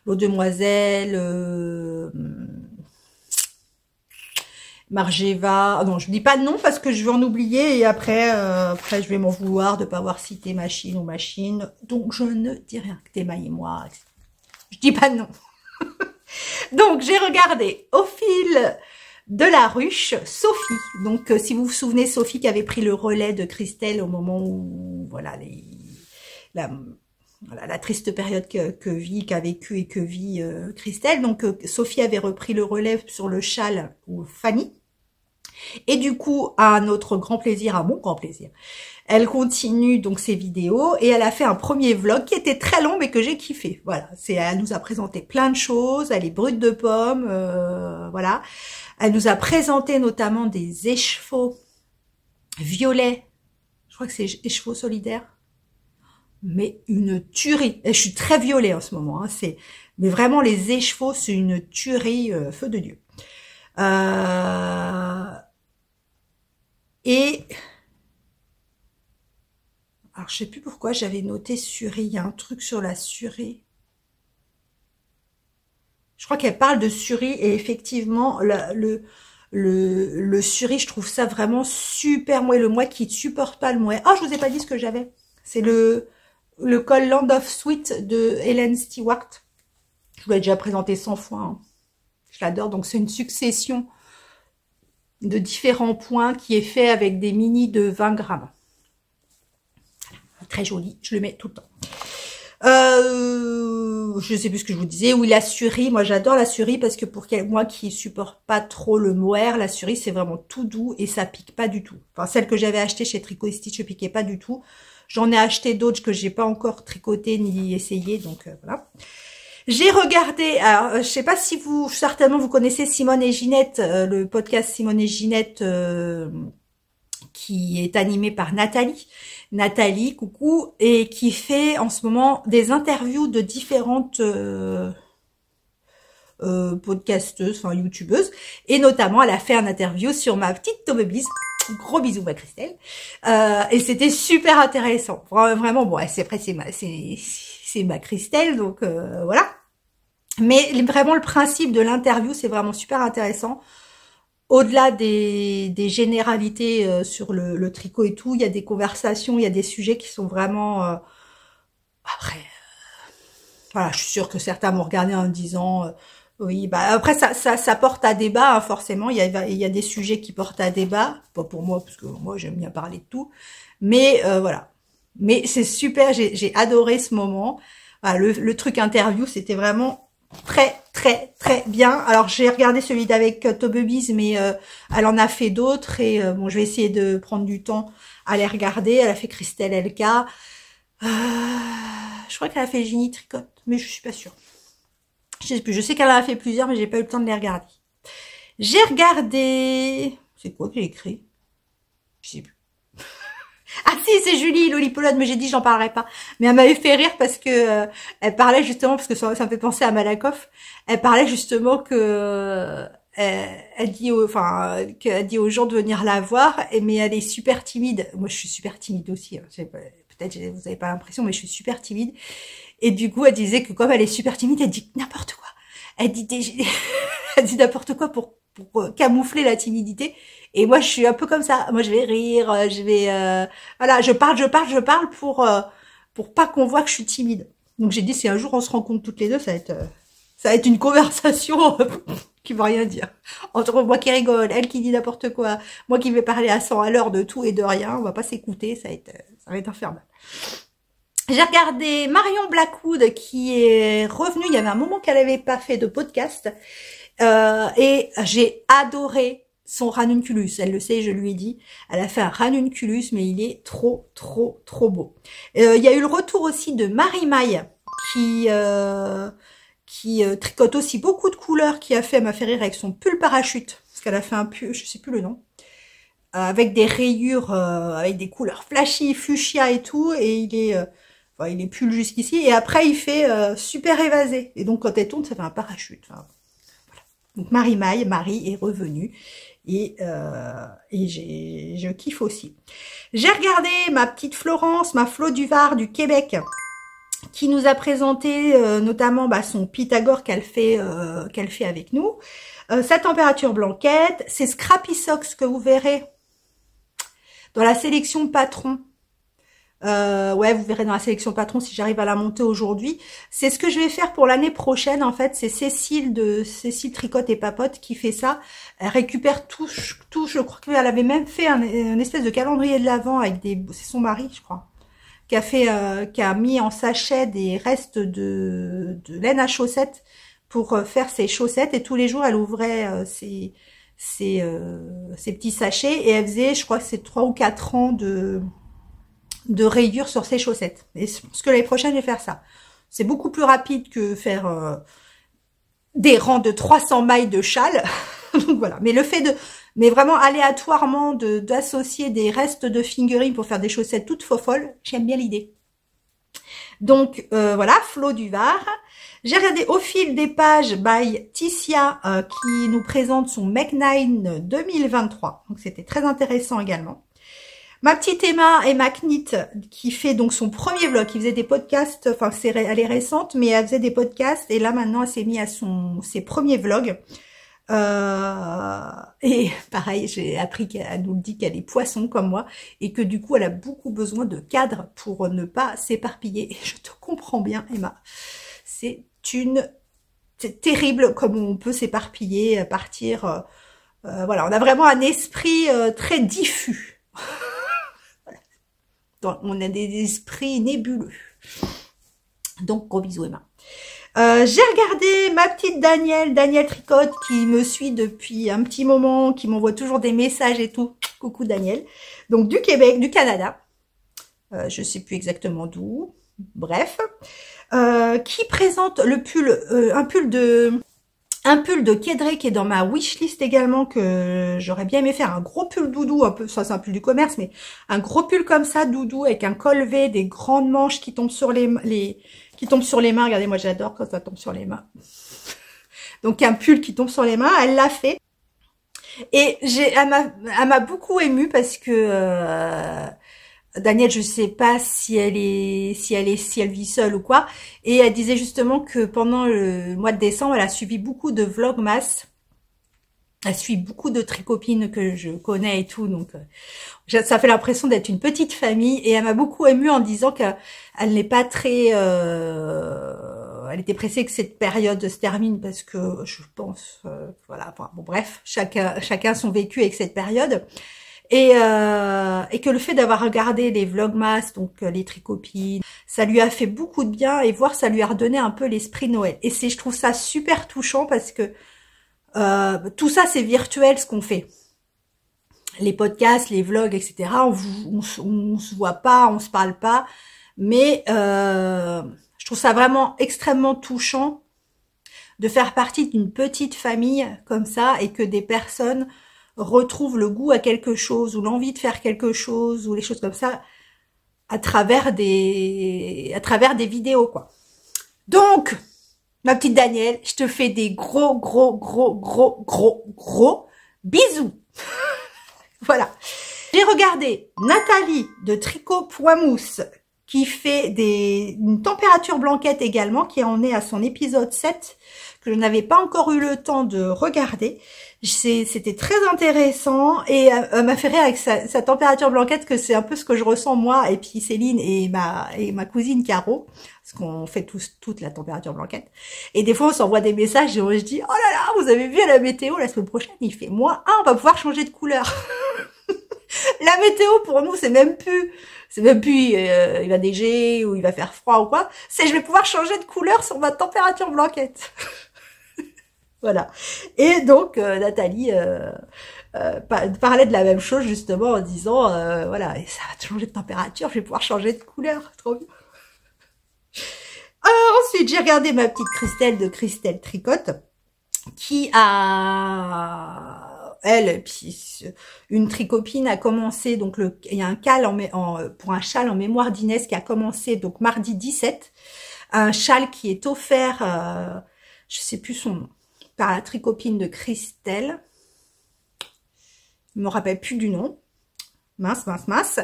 Speaker 1: L'eau demoiselle... Margeva, non, je ne dis pas de nom parce que je vais en oublier et après je vais m'en vouloir de ne pas avoir cité machine ou machine. Donc, je ne dis rien que Thémaï et moi. Je dis pas de nom. Donc, j'ai regardé au fil de la ruche Sophie. Donc, si vous vous souvenez, Sophie qui avait pris le relais de Christelle au moment où, voilà, la triste période qu'a vécu et que vit Christelle. Donc, Sophie avait repris le relais sur le châle ou Fanny. Et du coup, à notre grand plaisir, à mon grand plaisir, elle continue donc ses vidéos et elle a fait un premier vlog qui était très long mais que j'ai kiffé. Voilà, elle nous a présenté plein de choses, elle est brute de pommes, voilà. Elle nous a présenté notamment des écheveaux violets, je crois que c'est écheveaux solidaires, mais une tuerie. Et je suis très violet en ce moment, hein, mais vraiment les écheveaux, c'est une tuerie, feu de Dieu. Et alors je sais plus pourquoi j'avais noté Suri, il y a un truc sur la Suri. Je crois qu'elle parle de Suri et effectivement le Suri, je trouve ça vraiment super moelleux. Moi qui ne supporte pas le moelleux. Oh, je vous ai pas dit ce que j'avais. C'est le col Land of Sweet de Helen Stewart. Je vous l'ai déjà présenté 100 fois. Hein. Je l'adore. Donc c'est une succession de différents points qui est fait avec des mini de 20 grammes. Très joli, je le mets tout le temps. Je sais plus ce que je vous disais. Oui, la Suri, moi j'adore la Suri parce que pour moi qui supporte pas trop le mohair, la Suri c'est vraiment tout doux et ça pique pas du tout. Enfin, celle que j'avais achetée chez Tricot Stitch, je piquait pas du tout. J'en ai acheté d'autres que j'ai pas encore tricoté ni essayé, donc voilà. J'ai regardé, alors je sais pas si certainement vous connaissez Simone et Ginette, le podcast Simone et Ginette qui est animé par Nathalie, coucou, et qui fait en ce moment des interviews de différentes podcasteuses, enfin youtubeuses, et notamment elle a fait un interview sur ma petite Tomebise. Gros bisous ma Christelle, et c'était super intéressant, vraiment. Bon, c'est ma Christelle, donc voilà. Mais vraiment le principe de l'interview, c'est vraiment super intéressant. Au-delà des généralités sur le tricot et tout, il y a des conversations, il y a des sujets qui sont vraiment... après, voilà, je suis sûre que certains m'ont regardé en disant... oui, bah après ça porte à débat, hein, forcément. Il y a des sujets qui portent à débat, pas pour moi parce que moi j'aime bien parler de tout. Mais voilà. Mais c'est super, j'ai adoré ce moment. Voilà, le truc interview, c'était vraiment très très bien. Alors j'ai regardé celui d'avec Tomebise, mais elle en a fait d'autres et bon, je vais essayer de prendre du temps à les regarder. Elle a fait Christelle LK. Je crois qu'elle a fait Ginny Tricotte, mais je suis pas sûre. Je sais plus. Je sais qu'elle en a fait plusieurs, mais j'ai pas eu le temps de les regarder. J'ai regardé... C'est quoi que j'ai écrit? Je sais plus. Ah si, c'est Julie Lolipolode, mais j'ai dit j'en parlerai pas. Mais elle m'avait fait rire parce que elle parlait justement, parce que ça me fait penser à Malakoff. Elle parlait justement que elle dit aux gens de venir la voir, mais elle est super timide. Moi, je suis super timide aussi. Hein. Peut-être vous avez pas l'impression, mais je suis super timide. Et du coup, elle disait que comme elle est super timide, elle dit n'importe quoi. Elle dit elle dit n'importe quoi pour camoufler la timidité. Et moi, je suis un peu comme ça. Moi, je vais rire, voilà, je parle pour pas qu'on voit que je suis timide. Donc, j'ai dit, si un jour on se rencontre toutes les deux, ça va être une conversation qui va rien dire. Entre moi qui rigole, elle qui dit n'importe quoi, moi qui vais parler à 100 à l'heure de tout et de rien, on va pas s'écouter, ça va être infernal. J'ai regardé Marion Blackwood qui est revenue. Il y avait un moment qu'elle avait pas fait de podcast. Et j'ai adoré son ranunculus. Elle le sait, je lui ai dit. Elle a fait un ranunculus, mais il est trop beau. Il y a eu le retour aussi de Marie Maille qui tricote aussi beaucoup de couleurs, elle m'a fait rire avec son pull parachute. Parce qu'elle a fait un pull, je sais plus le nom. Avec des rayures, avec des couleurs flashy, fuchsia et tout. Et il est pull jusqu'ici. Et après, il fait super évasé. Et donc, quand elle tourne, ça fait un parachute. Enfin, donc Marie est revenue et je kiffe aussi. J'ai regardé ma petite Florence, ma Flo Duvar du Québec, qui nous a présenté notamment son Pythagore qu'elle fait avec nous. Sa température blanquette, c'est Scrappy Socks que vous verrez dans la sélection patron. Ouais, vous verrez dans la sélection patron si j'arrive à la monter aujourd'hui. C'est ce que je vais faire pour l'année prochaine. En fait, c'est Cécile Tricotte et Papote qui fait ça. Elle récupère tout. Je crois qu'elle avait même fait un espèce de calendrier de l'Avent avec c'est son mari, je crois, qui a mis en sachet des restes de laine à chaussettes pour faire ses chaussettes. Et tous les jours, elle ouvrait ces petits sachets, et elle faisait, je crois que c'est 3 ou 4 ans de rayures sur ses chaussettes. Et je pense que l'année prochaine, je vais faire ça. C'est beaucoup plus rapide que faire des rangs de 300 mailles de châle. Donc voilà. Mais le fait mais vraiment aléatoirement d'associer des restes de fingering pour faire des chaussettes toutes folles, j'aime bien l'idée. Donc voilà, Flo du Var. J'ai regardé Au fil des pages by Ticia qui nous présente son Make 9 2023. Donc c'était très intéressant également. Ma petite Emma Knit, qui fait donc son premier vlog, qui faisait des podcasts, enfin elle est récente, mais elle faisait des podcasts, et là maintenant elle s'est mise à ses premiers vlogs. Et pareil, j'ai appris qu'elle nous dit qu'elle est poisson comme moi, et que du coup elle a beaucoup besoin de cadre pour ne pas s'éparpiller. Et je te comprends bien, Emma. C'est terrible comme on peut s'éparpiller, partir. Voilà, on a vraiment un esprit très diffus. On a des esprits nébuleux. Donc, gros bisous, Emma. J'ai regardé ma petite Danielle Tricotte, qui me suit depuis un petit moment, qui m'envoie toujours des messages et tout. Coucou Danielle. Donc, du Québec, du Canada. Je sais plus exactement d'où. Bref. Qui présente le pull, un pull de Kedré qui est dans ma wishlist également, que j'aurais bien aimé faire, un gros pull doudou, un peu, ça c'est un pull du commerce, mais un gros pull comme ça, doudou, avec un col V, des grandes manches qui tombent sur qui tombent sur les mains. Regardez, moi j'adore quand ça tombe sur les mains. Donc un pull qui tombe sur les mains, elle l'a fait. Et elle m'a beaucoup émue parce que Danielle, je sais pas si elle vit seule ou quoi. Et elle disait justement que pendant le mois de décembre, elle a suivi beaucoup de vlogmas. Elle suit beaucoup de tricopines que je connais et tout. Donc, ça fait l'impression d'être une petite famille. Et elle m'a beaucoup émue en disant qu'elle n'est pas très... elle était pressée que cette période se termine parce que je pense... voilà, enfin, bon bref, chacun son vécu avec cette période. Et que le fait d'avoir regardé les vlogmas, donc les tricopines, ça lui a fait beaucoup de bien, et voir ça lui a redonné un peu l'esprit Noël. Et je trouve ça super touchant parce que tout ça c'est virtuel ce qu'on fait. Les podcasts, les vlogs, etc. On se voit pas, on se parle pas, mais je trouve ça vraiment extrêmement touchant de faire partie d'une petite famille comme ça, et que des personnes retrouve le goût à quelque chose, ou l'envie de faire quelque chose, ou les choses comme ça, à travers des vidéos, quoi. Donc, ma petite Danielle, je te fais des gros bisous. Voilà. J'ai regardé Nathalie de Tricot Poids Mousse, qui fait une température blanquette également, qui en est à son épisode 7, que je n'avais pas encore eu le temps de regarder. C'était très intéressant, et m'a fait rire avec sa température blanquette, que c'est un peu ce que je ressens moi, et puis Céline et ma cousine Caro, parce qu'on fait toute la température blanquette. Et des fois on s'envoie des messages et je dis « Oh là là, vous avez vu la météo la semaine prochaine ?» Il fait « Moi, on va pouvoir changer de couleur. » La météo pour nous c'est même plus il va neiger ou il va faire froid ou quoi, c'est je vais pouvoir changer de couleur sur ma température blanquette. Voilà. Et donc Nathalie parlait de la même chose justement en disant voilà, et ça va changer de température, je vais pouvoir changer de couleur, trop bien. Ensuite, j'ai regardé ma petite Christelle de Christelle Tricotte, qui a puis une tricopine a commencé, donc il y a un cal pour un châle en mémoire d'Inès qui a commencé donc mardi 17, un châle qui est offert, je sais plus son nom, par la tricopine de Christelle, je me rappelle plus du nom, mince,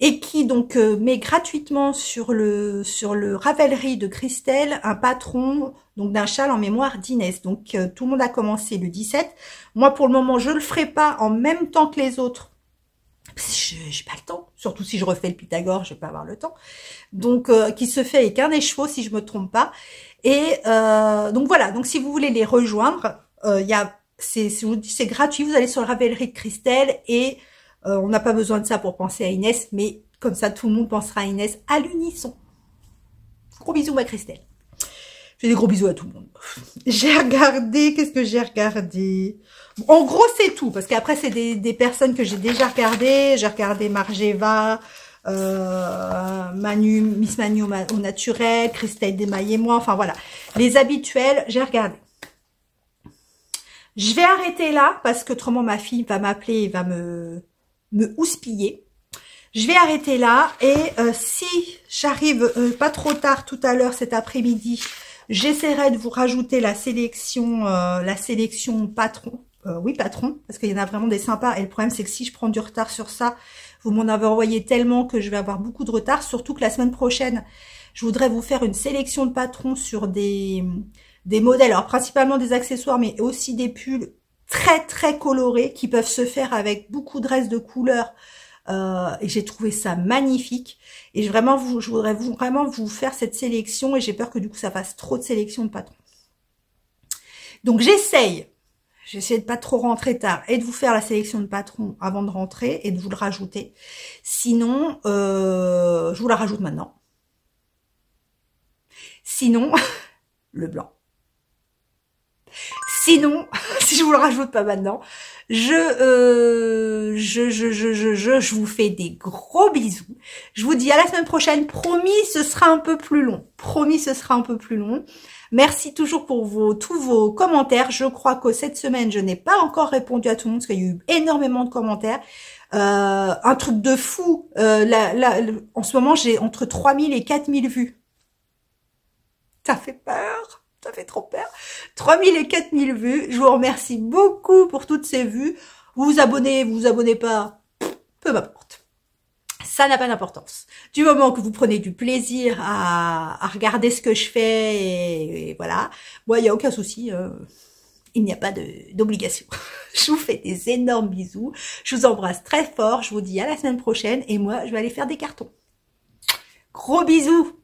Speaker 1: et qui donc met gratuitement sur le Ravelry de Christelle un patron donc d'un châle en mémoire d'Inès. Donc tout le monde a commencé le 17. Moi pour le moment je le ferai pas en même temps que les autres. J'ai pas le temps, surtout si je refais le Pythagore, je vais pas avoir le temps. Donc qui se fait avec un écheveau si je me trompe pas. Et donc voilà, donc si vous voulez les rejoindre, c'est gratuit, vous allez sur le Ravelry de Christelle, et on n'a pas besoin de ça pour penser à Inès, mais comme ça tout le monde pensera à Inès à l'unisson. Gros bisous ma Christelle. Je fais des gros bisous à tout le monde. J'ai regardé, qu'est-ce que j'ai regardé? En gros, c'est tout, parce qu'après, c'est des personnes que j'ai déjà regardées. J'ai regardé Margeva, Miss Manu au naturel, Christelle Desmailles et moi, enfin voilà. Les habituels, j'ai regardé. Je vais arrêter là, parce qu'autrement, ma fille va m'appeler et va me houspiller. Je vais arrêter là, et si j'arrive pas trop tard tout à l'heure cet après-midi, j'essaierai de vous rajouter la sélection patron. Oui, patron, parce qu'il y en a vraiment des sympas. Et le problème, c'est que si je prends du retard sur ça, vous m'en avez envoyé tellement que je vais avoir beaucoup de retard. Surtout que la semaine prochaine, je voudrais vous faire une sélection de patrons sur des modèles. Alors, principalement des accessoires, mais aussi des pulls très, très colorés qui peuvent se faire avec beaucoup de restes de couleurs. Et j'ai trouvé ça magnifique. Et je voudrais vraiment vous faire cette sélection. Et j'ai peur que du coup, ça fasse trop de sélection de patrons. Donc, j'essaye de pas trop rentrer tard et de vous faire la sélection de patrons avant de rentrer et de vous le rajouter. Sinon, je vous la rajoute maintenant. Sinon, le blanc. Sinon, si je vous le rajoute pas maintenant, je vous fais des gros bisous. Je vous dis à la semaine prochaine. Promis, ce sera un peu plus long. Promis, ce sera un peu plus long. Merci toujours pour tous vos commentaires. Je crois que cette semaine, je n'ai pas encore répondu à tout le monde parce qu'il y a eu énormément de commentaires. Un truc de fou. En ce moment, j'ai entre 3000 et 4000 vues. Ça fait peur. Ça fait trop peur. 3000 et 4000 vues. Je vous remercie beaucoup pour toutes ces vues. Vous vous abonnez pas. Peu m'importe. Ça n'a pas d'importance. Du moment que vous prenez du plaisir à regarder ce que je fais, et voilà. Moi, il n'y a aucun souci. Il n'y a pas d'obligation. Je vous fais des énormes bisous. Je vous embrasse très fort. Je vous dis à la semaine prochaine. Et moi, je vais aller faire des cartons. Gros bisous.